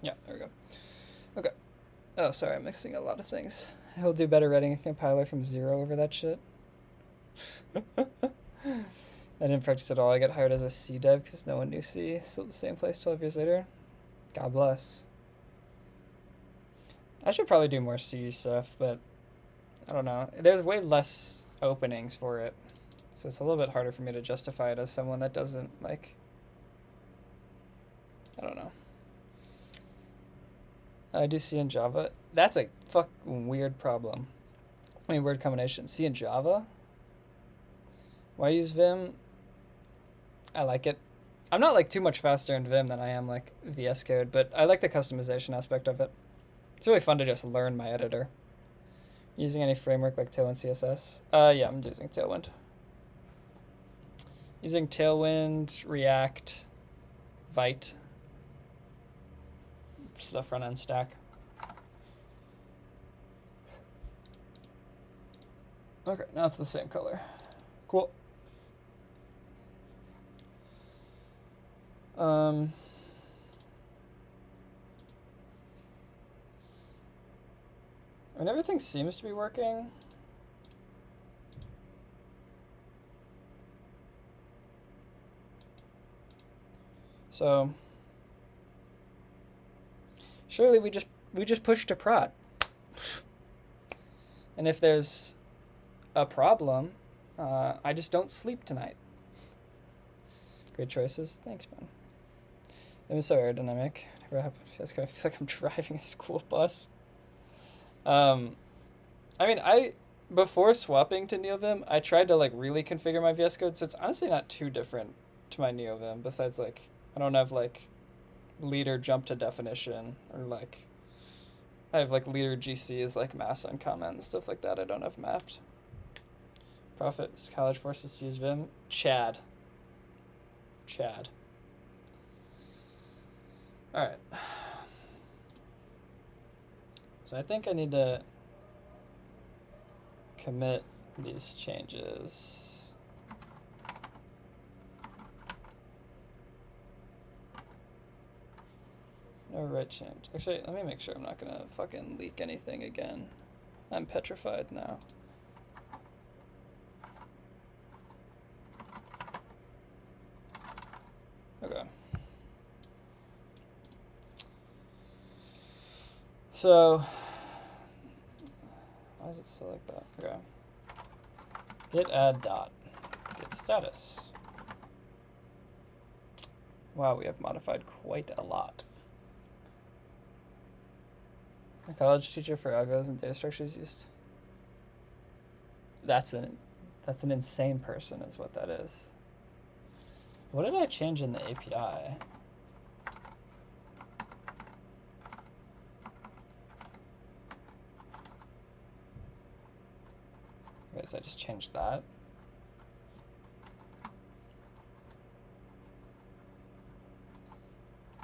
Yeah, there we go. Okay. Oh, sorry, I'm mixing a lot of things. He'll do better writing a compiler from 0 over that shit. I didn't practice at all. I got hired as a C dev because no one knew C. Still at the same place 12 years later. God bless. I should probably do more C stuff, but I don't know. There's way less openings for it. So it's a little bit harder for me to justify it as someone that doesn't, like, I don't know. I do C in Java. That's a fucking weird problem. I mean, word combination. C in Java? Why use Vim? I like it. I'm not, like, too much faster in Vim than I am, like, VS Code, but I like the customization aspect of it. It's really fun to just learn my editor. Using any framework like Tailwind CSS? Yeah, I'm using Tailwind. Using Tailwind, React, Vite. It's the front end stack. Okay, now it's the same color. Cool. I mean, everything seems to be working. So surely we just push to prod. And if there's a problem, I just don't sleep tonight. Great choices. Thanks, man. It was so aerodynamic. Never happened. I feel like I'm driving a school bus. I mean, before swapping to NeoVim, I tried to like really configure my VS Code, so it's honestly not too different to my NeoVim. Besides, like, I don't have like leader jump to definition, or like I have like leader GC is like mass uncomment and stuff like that. I don't have mapped. Profits college forces to use Vim. Chad. All right. So I think I need to commit these changes. No right change. Actually, let me make sure I'm not gonna fucking leak anything again. I'm petrified now. Okay. So, why is it still like that? Okay. Git add dot. Git status. Wow, we have modified quite a lot. A college teacher for algos and data structures used. That's an insane person is what that is. What did I change in the API? I guess I just changed that.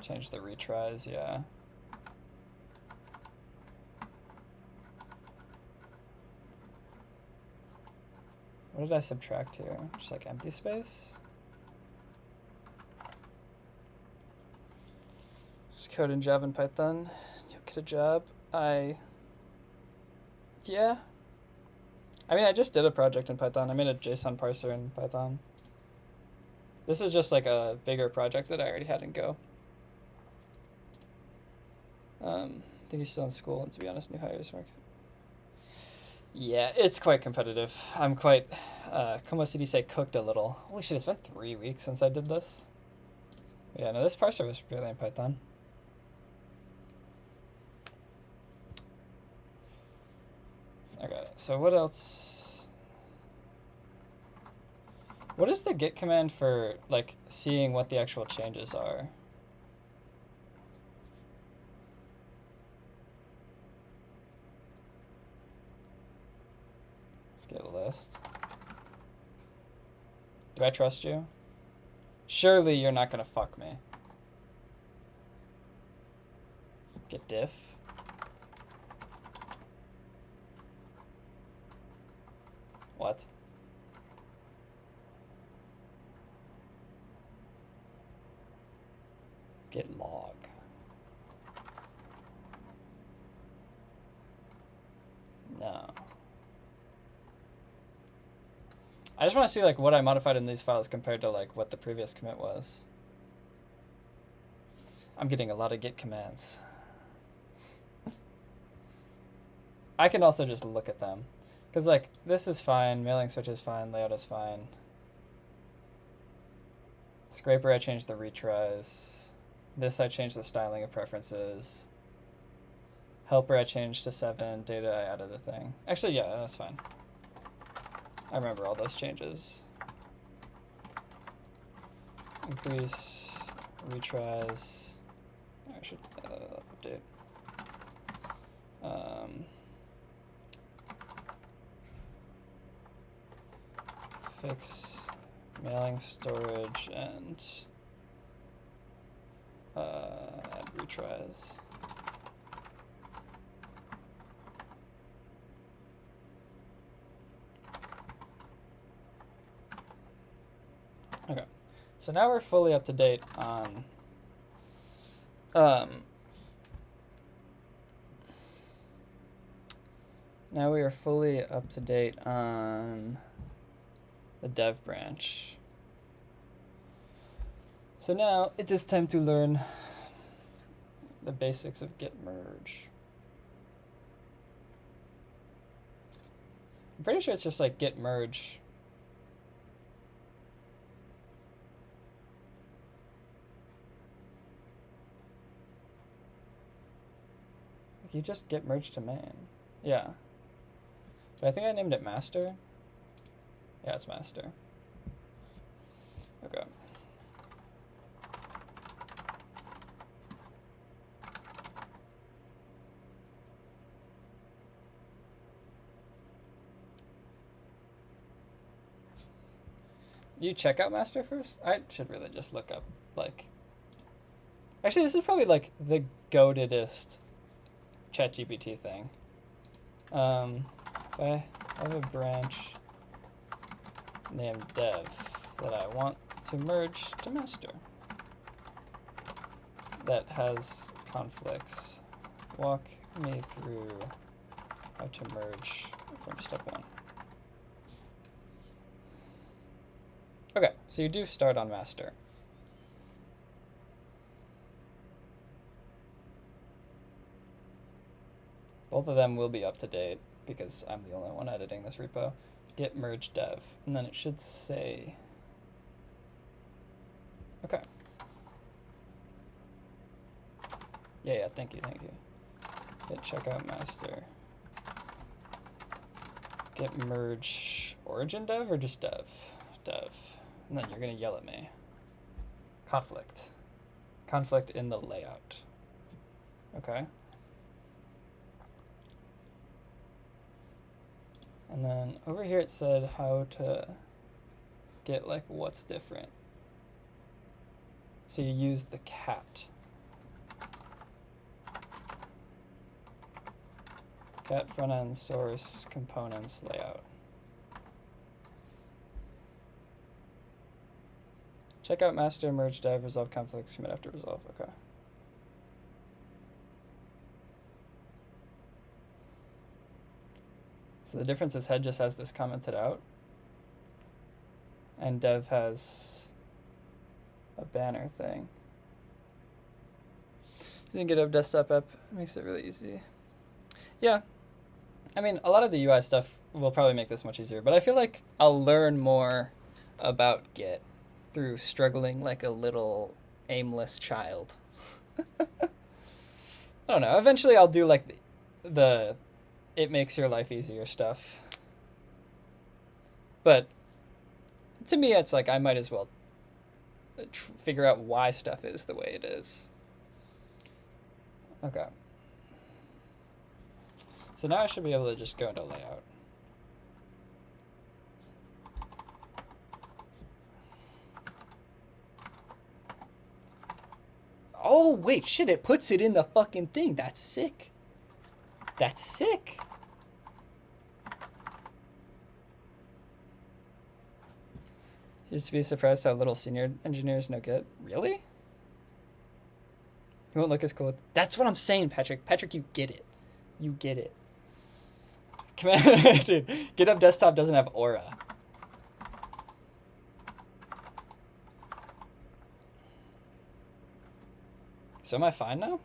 Change the retries, yeah. What did I subtract here? Just like empty space? Just code in Java and Python. You'll get a job. Yeah. I mean, I just did a project in Python. I made a JSON parser in Python. This is just like a bigger project that I already had in Go. I think he's still in school, and to be honest, new hires market. Yeah, it's quite competitive. I'm quite, como se dice, cooked a little. Holy shit, it's been 3 weeks since I did this. Yeah, no, this parser was really in Python. Okay, so what else? What is the git command for, like, seeing what the actual changes are? Git list. Do I trust you? Surely you're not gonna fuck me. Git diff. What? Git log. No. I just want to see like what I modified in these files compared to like what the previous commit was. I'm getting a lot of git commands. I can also just look at them. Because, like, this is fine, mailing switch is fine, layout is fine. Scraper, I changed the retries. This, I changed the styling of preferences. Helper, I changed to 7. Data, I added a thing. Actually, yeah, that's fine. I remember all those changes. Increase, retries. I should update. Fix mailing storage and add retries. Okay, so now we're fully up to date on now we are fully up to date on the dev branch. So now it is time to learn the basics of git merge. I'm pretty sure it's just like git merge. Like you just git merge to main. Yeah. But I think I named it master. Yeah, it's master. Okay. You check out master first? I should really just look up, like... Actually, this is probably, like, the goatedest ChatGPT thing. If I have a branch named dev that I want to merge to master that has conflicts, walk me through how to merge from step 1. Okay, so you do start on master. Both of them will be up to date because I'm the only one editing this repo. Git merge dev, and then it should say, okay. Yeah, thank you. Git checkout master. Git merge origin dev or just dev? Dev. And then you're gonna yell at me. Conflict. Conflict in the layout. Okay. And then over here it said how to get like what's different. So you use the cat. Cat front end source components layout. Check out master, merge dev, resolve conflicts, commit after resolve. Okay. So the difference is head just has this commented out, and dev has a banner thing. You can get a desktop app, it makes it really easy. Yeah, I mean, a lot of the UI stuff will probably make this much easier, but I feel like I'll learn more about Git through struggling like a little aimless child. I don't know, eventually I'll do like the it makes your life easier stuff. But to me, it's like I might as well figure out why stuff is the way it is. Okay. So now I should be able to just go into layout. Oh, wait, shit, it puts it in the fucking thing. That's sick. That's sick. Used to be surprised how little senior engineers know Git. Really? You won't look as cool. That's what I'm saying, Patrick. Patrick, you get it. You get it. Command, dude, GitHub Desktop doesn't have Aura. So am I fine now?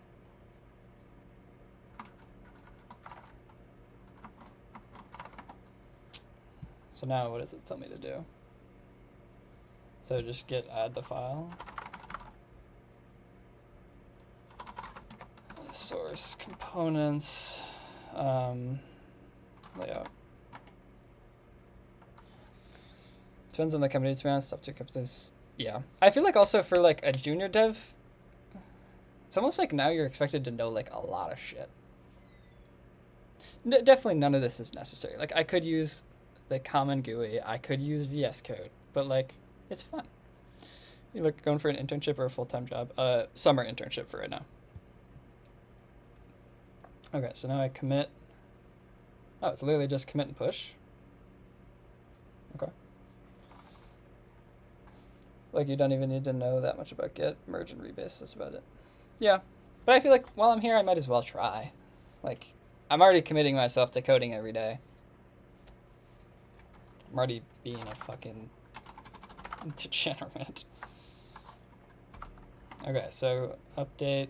So now what does it tell me to do? So just git add the file. Source components, layout. Depends on the company, to be honest. Top 2 companies. Yeah. I feel like also for like a junior dev, it's almost like now you're expected to know like a lot of shit. Definitely none of this is necessary. Like I could use the common GUI, I could use VS Code, but like it's fun. You look going for an internship or a full-time job? Summer internship for right now. Okay, so now I commit. Oh, it's literally just commit and push. Okay. Like you don't even need to know that much about git, merge, and rebase. That's about it. Yeah, but I feel like while I'm here, I might as well try. Like, I'm already committing myself to coding every day. I'm already being a fucking degenerate. Okay, so update.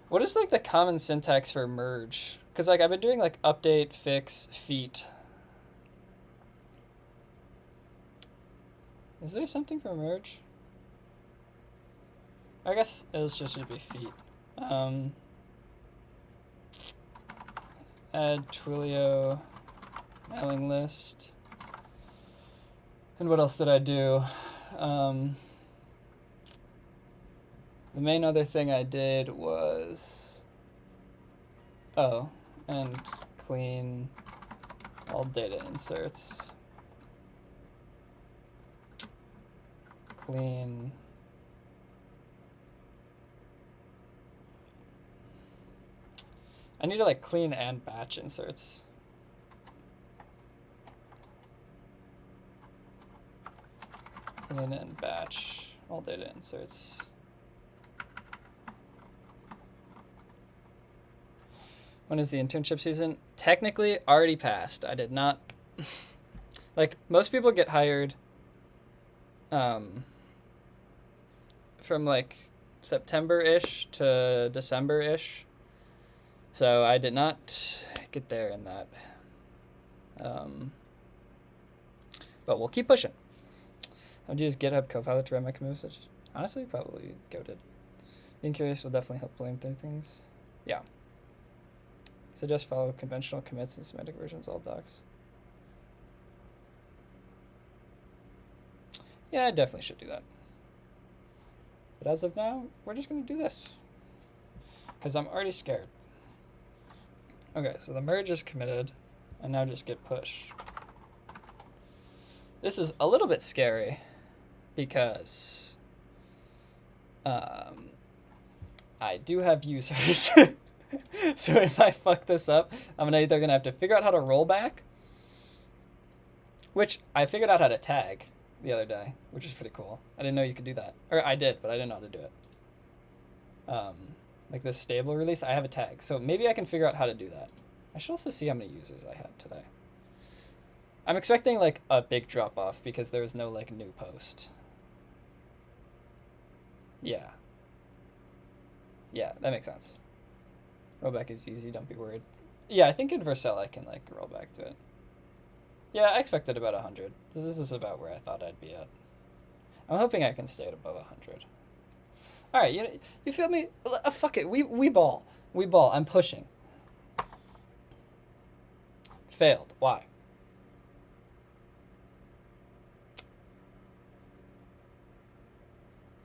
What is like the common syntax for merge? Because like I've been doing like update, fix, feat. Is there something for merge? I guess it just should be feat. Add Twilio mailing list. And what else did I do? The main other thing I did was, and clean all data inserts. Clean. I need to like clean and batch inserts. Clean and batch all data inserts. When is the internship season? Technically already passed. I did not like most people get hired from like September-ish to December-ish. So I did not get there in that. But we'll keep pushing. How do you use GitHub Copilot to write my commit message? Honestly, probably goated. Being curious will definitely help blame through things. Yeah. Suggest follow conventional commits and semantic versions all docs. Yeah, I definitely should do that. But as of now, we're just going to do this. Because I'm already scared. Okay, so the merge is committed. And now just git push. This is a little bit scary. Because I do have users. So if I fuck this up, I'm either going to have to figure out how to roll back. Which I figured out how to tag the other day, which is pretty cool. I didn't know you could do that. Or I did, but I didn't know how to do it. Like this stable release, I have a tag. So maybe I can figure out how to do that. I should also see how many users I had today. I'm expecting like a big drop off because there was no like new post. Yeah. Yeah, that makes sense. Rollback is easy, don't be worried. Yeah, I think in Vercel I can like roll back to it. Yeah, I expected about 100. This is about where I thought I'd be at. I'm hoping I can stay at above 100. All right, you feel me? Fuck it, we ball. We ball, I'm pushing. Failed, why?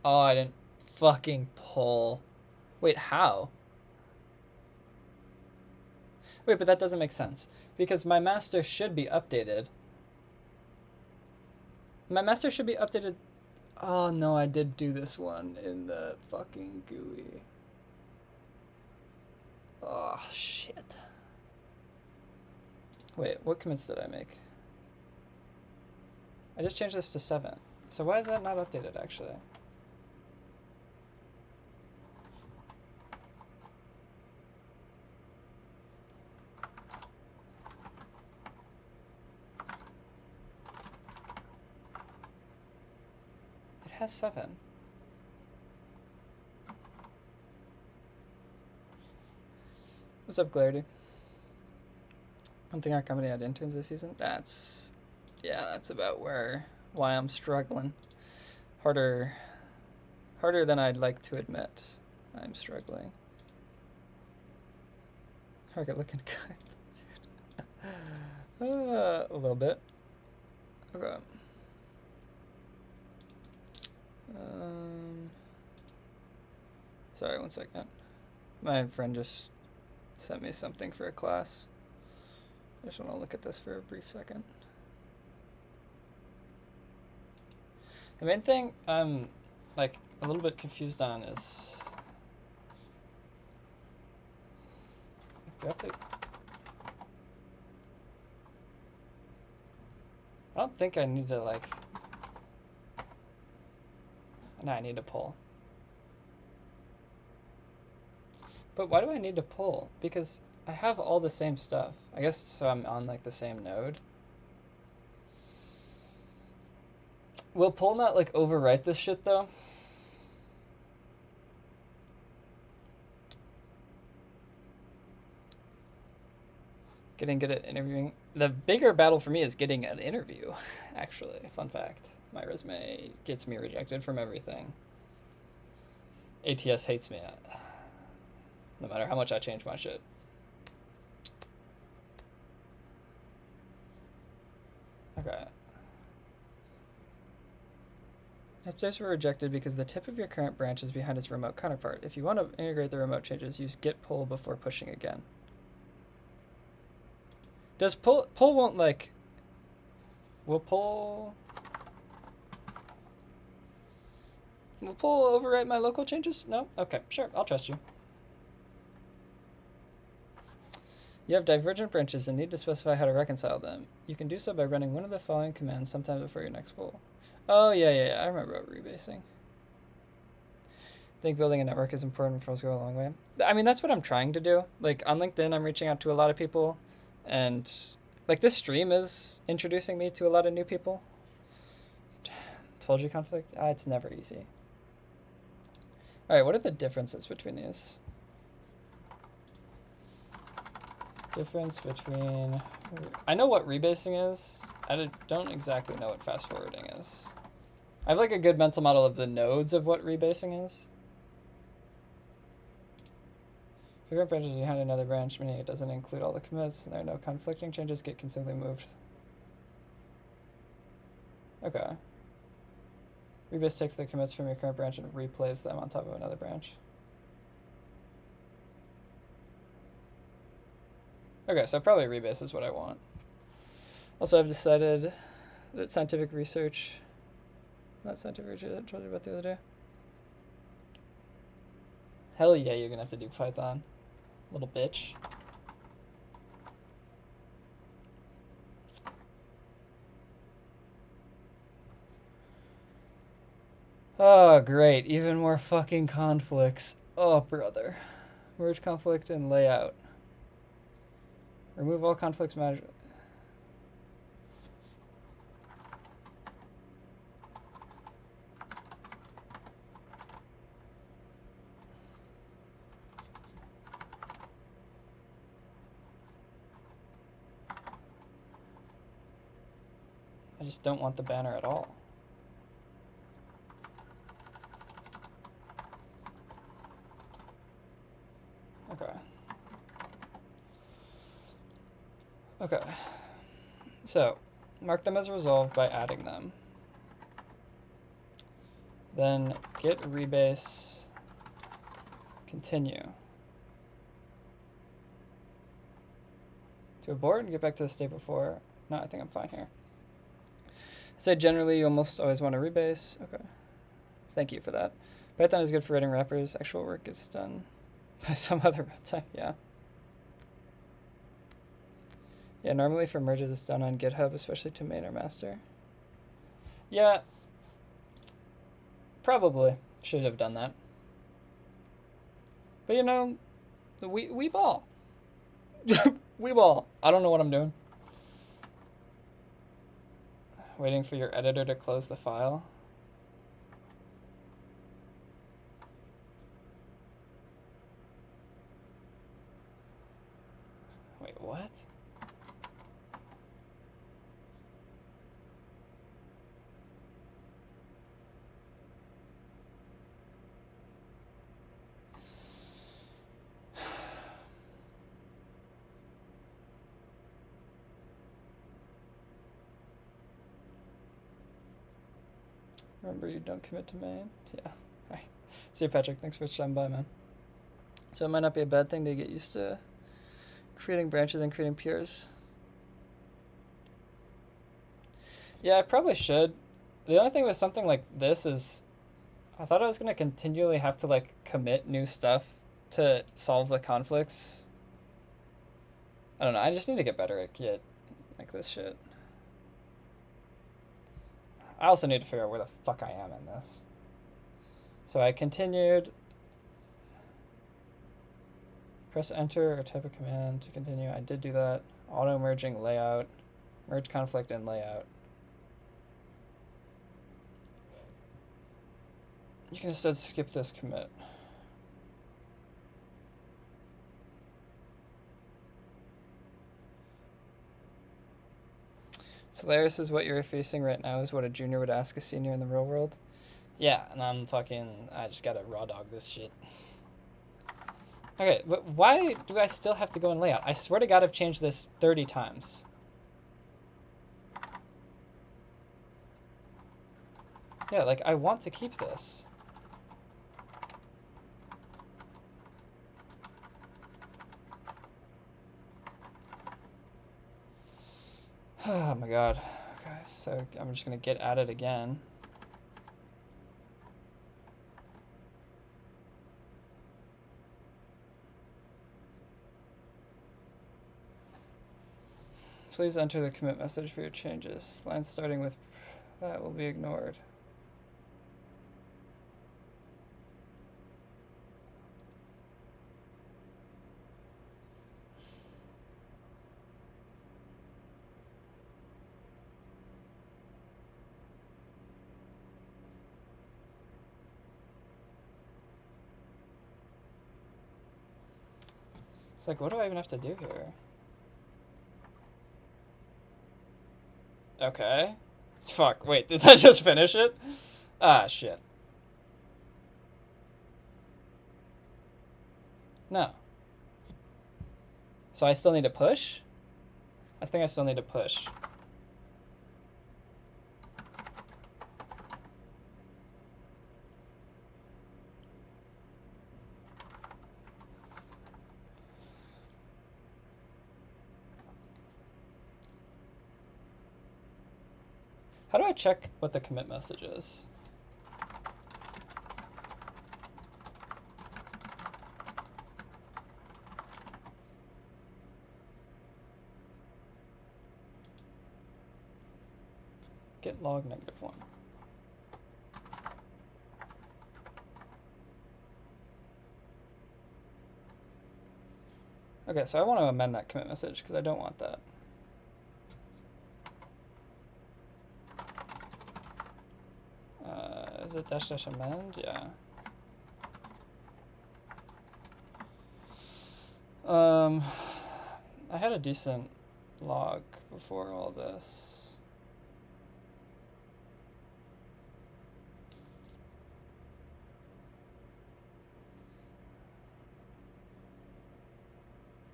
Oh, I didn't fucking pull. Wait, how? Wait, but that doesn't make sense. Because my master should be updated. My master should be updated. Oh, no, I did do this one in the fucking GUI. Oh, shit. Wait, what commits did I make? I just changed this to 7. So why is that not updated, actually? Has 7. What's up, Clarity? One thing our company had interns this season. That's about why I'm struggling. Harder than I'd like to admit. I'm struggling. Target looking good. A little bit. Okay. Sorry, 1 second. My friend just sent me something for a class. I just want to look at this for a brief second. The main thing I'm like a little bit confused on is, do I have to? I don't think I need to like. No, I need to pull. But why do I need to pull? Because I have all the same stuff. I guess so I'm on like the same node. Will pull not like overwrite this shit though? Getting good at interviewing. The bigger battle for me is getting an interview, actually. Fun fact. My resume gets me rejected from everything. ATS hates me, no matter how much I change my shit. Okay. Updates were rejected because the tip of your current branch is behind its remote counterpart. If you want to integrate the remote changes, use git pull before pushing again. Does pull won't like... Will pull overwrite my local changes? No? Okay, sure, I'll trust you. You have divergent branches and need to specify how to reconcile them. You can do so by running one of the following commands sometime before your next pull. Oh, yeah, I remember about rebasing. I think building a network is important for us to go a long way. I mean, that's what I'm trying to do. Like, on LinkedIn, I'm reaching out to a lot of people, and, like, this stream is introducing me to a lot of new people. Told you conflict? It's never easy. All right, what are the differences between these? Difference between... I know what rebasing is. I don't exactly know what fast forwarding is. I have like a good mental model of the nodes of what rebasing is. If your current branch is behind another branch, meaning it doesn't include all the commits and there are no conflicting changes, Git can simply move. Okay. Rebase takes the commits from your current branch and replays them on top of another branch. Okay, so probably rebase is what I want. Also, I've decided that scientific research, not scientific research I told you about the other day. Hell yeah, you're gonna have to do Python. Little bitch. Oh, great. Even more fucking conflicts. Oh, brother. Merge conflict and layout. Remove all conflicts management. I just don't want the banner at all. Okay. Okay. So, mark them as resolved by adding them. Then git rebase, continue. To abort and get back to the state before. No, I think I'm fine here. I said generally you almost always want to rebase. Okay. Thank you for that. Python is good for writing wrappers. Actual work gets done by some other runtime. Yeah. Yeah, normally for merges it's done on GitHub, especially to main or master. Yeah. Probably should have done that. But you know, we ball. We ball. I don't know what I'm doing. Waiting for your editor to close the file. Wait, what? Remember, you don't commit to main. Yeah. Alright. See you, Patrick. Thanks for stopping by, man. So it might not be a bad thing to get used to creating branches and creating peers. Yeah, I probably should. The only thing with something like this is I thought I was going to continually have to, like, commit new stuff to solve the conflicts. I don't know. I just need to get better at Git, like this shit. I also need to figure out where the fuck I am in this. So I continued. Press enter or type a command to continue. I did do that. Auto merging layout. Merge conflict and layout. You can instead skip this commit. It's hilarious is what you're facing right now is what a junior would ask a senior in the real world. Yeah, and I just gotta raw dog this shit. Okay, but why do I still have to go in layout? I swear to God I've changed this 30 times. Yeah, like I want to keep this. Oh my God. Okay, so I'm just gonna get at it again. Please enter the commit message for your changes. Lines starting with that will be ignored. It's like, what do I even have to do here? Okay. Fuck, wait, did I just finish it? Ah, shit. No. So I still need to push? I think I still need to push. How do I check what the commit message is? Get log -1. Okay, so I want to amend that commit message because I don't want that. Is it -- amend? Yeah. I had a decent log before all this.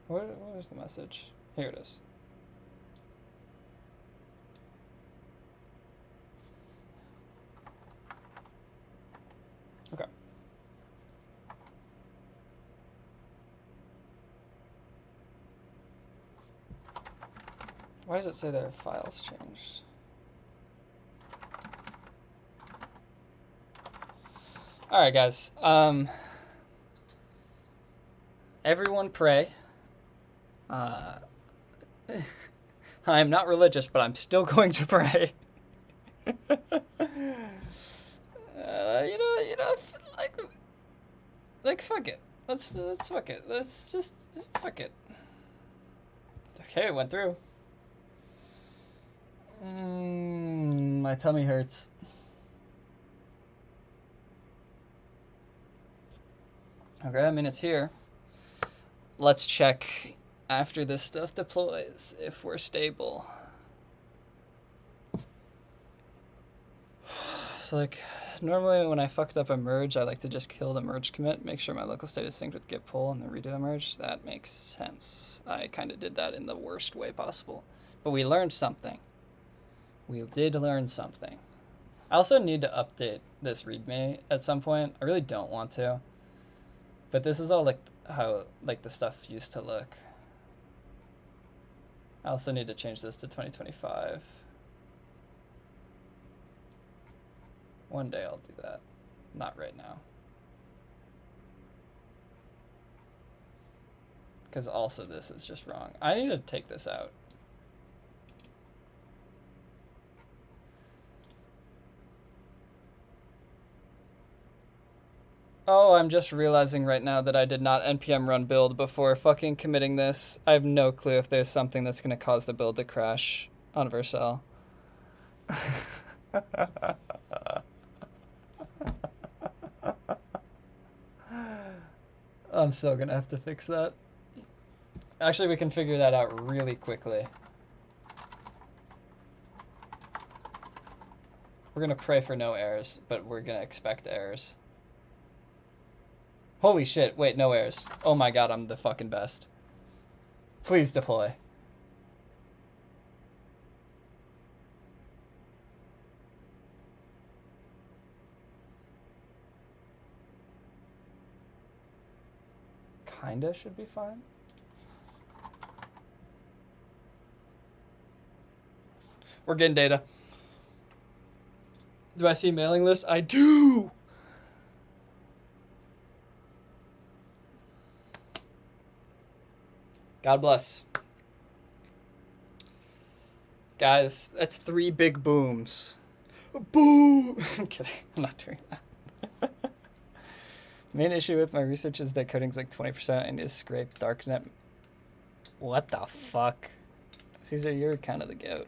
What is the message? Here it is. Okay. Why does it say their files changed? All right, guys. Everyone pray. I'm not religious, but I'm still going to pray. Like fuck it. Let's fuck it. Let's just fuck it. Okay, it went through. My tummy hurts. Okay, I mean it's here. Let's check after this stuff deploys if we're stable. So like normally when I fucked up a merge, I like to just kill the merge commit, make sure my local state is synced with git pull, and then redo the merge. That makes sense. I kind of did that in the worst way possible. But we learned something. We did learn something. I also need to update this README at some point. I really don't want to. But this is all like how like the stuff used to look. I also need to change this to 2025. One day I'll do that. Not right now. Because also this is just wrong. I need to take this out. Oh, I'm just realizing right now that I did not npm run build before fucking committing this. I have no clue if there's something that's going to cause the build to crash on Vercel. I'm still going to have to fix that. Actually, we can figure that out really quickly. We're going to pray for no errors, but we're going to expect errors. Holy shit, wait, no errors. Oh my god, I'm the fucking best. Please deploy. Kinda should be fine. We're getting data. Do I see mailing list? I do! God bless. Guys, that's 3 big booms. Boom! I'm kidding. I'm not doing that. Main issue with my research is that coding's like 20%. I need to scrape darknet. What the fuck? Caesar, you're kind of the goat.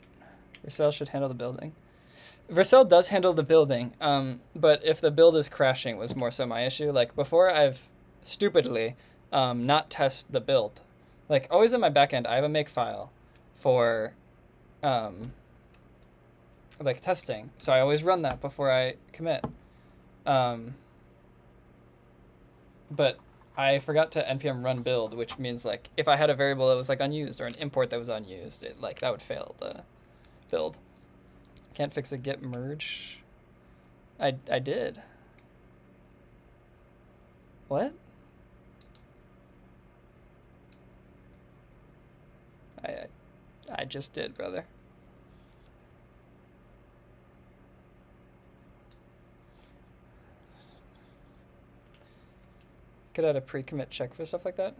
Vercel should handle the building. Vercel does handle the building, but if the build is crashing was more so my issue. Like, before I've stupidly not test the build. Like, always in my backend, I have a make file for, like, testing. So I always run that before I commit. But I forgot to npm run build, which means, like, if I had a variable that was, like, unused or an import that was unused, it, like, that would fail the build. Can't fix a git merge. I did. What? I just did, brother. Could add a pre-commit check for stuff like that.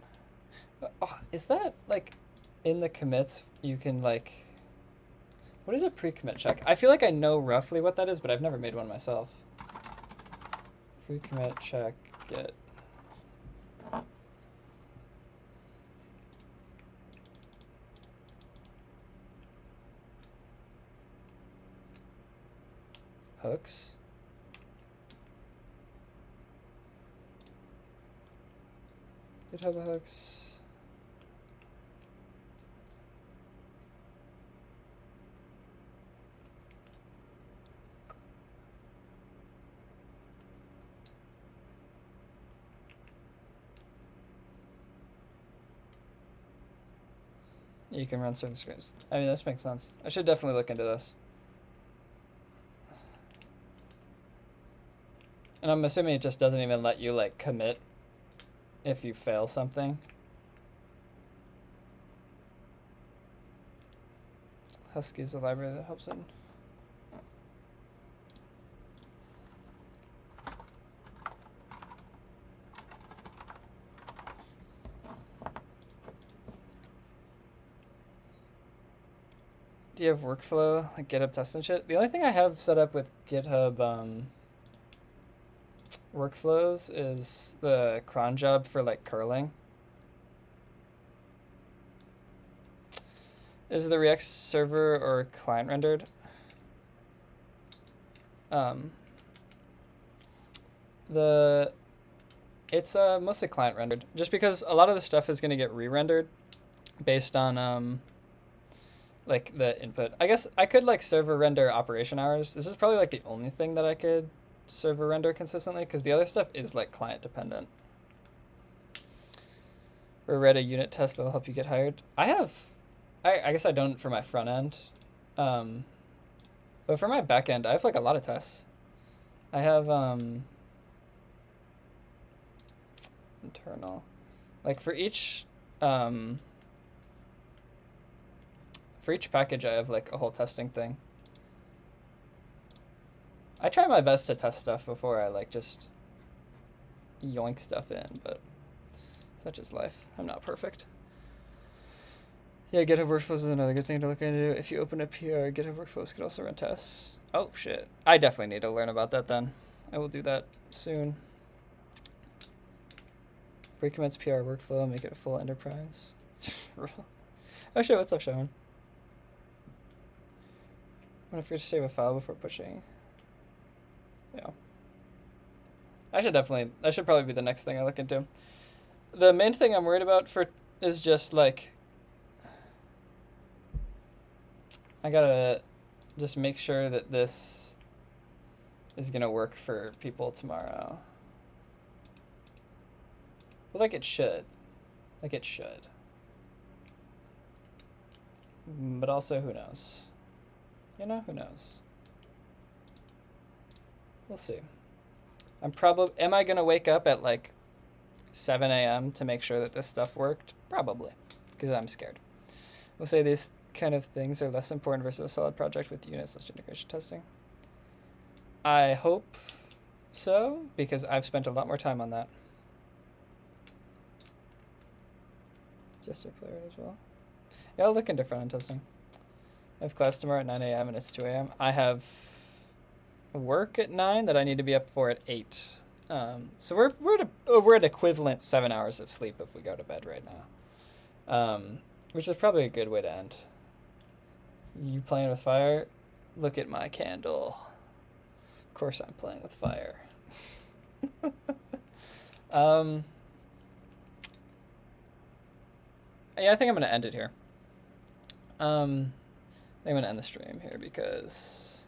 Oh, is that like in the commits you can like, what is a pre-commit check? I feel like I know roughly what that is, but I've never made one myself. Pre-commit check git. Hooks. GitHub hooks. You can run certain scripts. I mean, this makes sense. I should definitely look into this. And I'm assuming it just doesn't even let you like commit if you fail something. Husky is a library that helps in. Do you have workflow, like GitHub test and shit? The only thing I have set up with GitHub workflows is the cron job for like curling. Is the React server or client rendered? It's mostly client rendered, just because a lot of the stuff is going to get re-rendered based on like the input. I guess I could like server render operation hours. This is probably like the only thing that I could server render consistently, because the other stuff is like client dependent. Or read a unit test that'll help you get hired. I guess I don't for my front end. But for my backend, I have like a lot of tests. I have internal, like for each package, I have like a whole testing thing. I try my best to test stuff before I like just yoink stuff in, but such is life. I'm not perfect. Yeah, GitHub Workflows is another good thing to look into. If you open a PR, GitHub Workflows could also run tests. Oh, shit. I definitely need to learn about that then. I will do that soon. Recommence PR workflow, make it a full enterprise. Oh, shit, what's up, Sean? When I forget to save a file before pushing. Yeah. That should probably be the next thing I look into. The main thing I'm worried about is just like, I gotta just make sure that this is gonna work for people tomorrow. Well, like it should. Like it should. But also, who knows? You know, who knows? We'll see. Am I gonna wake up at like 7 a.m. to make sure that this stuff worked? Probably, because I'm scared. We'll say these kind of things are less important versus a solid project with unit/integration testing. I hope so, because I've spent a lot more time on that. Just a player as well. Yeah, I'll look into front-end testing. I have class tomorrow at 9 a.m. and it's 2 a.m. I have work at 9 that I need to be up for at 8. So we're at equivalent 7 hours of sleep if we go to bed right now, which is probably a good way to end. You playing with fire? Look at my candle. Of course I'm playing with fire. Yeah, I think I'm going to end it here. I think I'm going to end the stream here because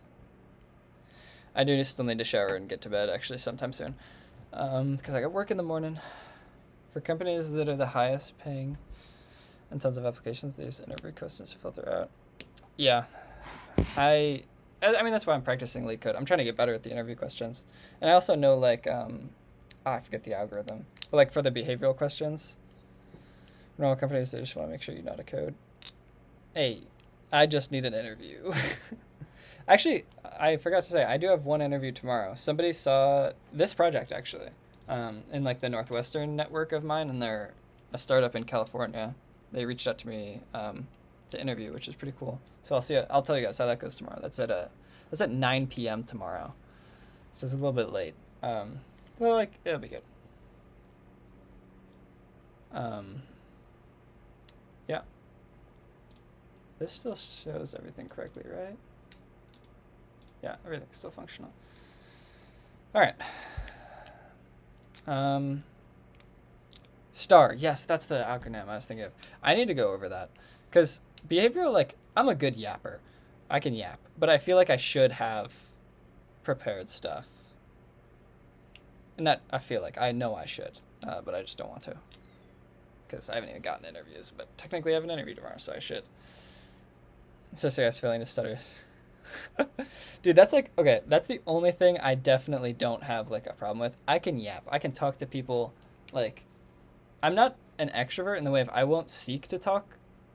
I do still need to shower and get to bed actually sometime soon. Because I got work in the morning. For companies that are the highest paying and tons of applications, they use interview questions to filter out. Yeah. I mean, that's why I'm practicing LeetCode. I'm trying to get better at the interview questions. And I also know, like, I forget the algorithm. But, like, for the behavioral questions, normal companies, they just want to make sure you know how to code. Hey, I just need an interview. Actually, I forgot to say, I do have one interview tomorrow. Somebody saw this project, actually, in, like, the Northwestern network of mine, and they're a startup in California. They reached out to me to interview, which is pretty cool. So I'll tell you guys how that goes tomorrow. That's at 9 p.m. tomorrow. So it's a little bit late. Well, like, it'll be good. Yeah. This still shows everything correctly, right? Yeah, everything's still functional. All right. STAR. Yes, that's the acronym I was thinking of. I need to go over that because behavioral, like, I'm a good yapper. I can yap, but I feel like I should have prepared stuff. Not, I feel like, I know I should, but I just don't want to because I haven't even gotten interviews, but technically I have an interview tomorrow, so I should. So say I was failing to stutter. Dude, that's like, okay, that's the only thing I definitely don't have like a problem with. I can yap. I can talk to people. Like, I'm not an extrovert in the way of I won't seek to talk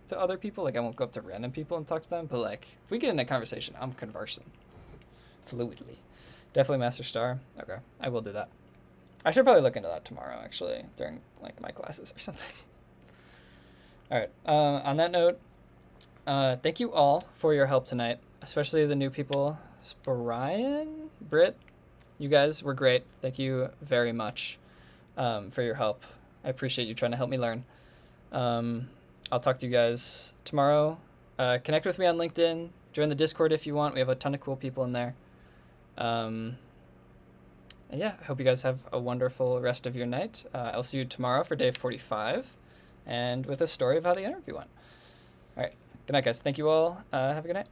to other people. Like, I won't go up to random people and talk to them. But like, if we get in a conversation, I'm conversing fluidly. Definitely master STAR. Okay, I will do that. I should probably look into that tomorrow, actually, during like my classes or something. All right. On that note, thank you all for your help tonight, especially the new people. Brian, Britt, you guys were great. Thank you very much for your help. I appreciate you trying to help me learn. I'll talk to you guys tomorrow. Connect with me on LinkedIn. Join the Discord if you want. We have a ton of cool people in there. And yeah, I hope you guys have a wonderful rest of your night. I'll see you tomorrow for day 45 and with a story of how the interview went. All right. Good night, guys. Thank you all. Have a good night.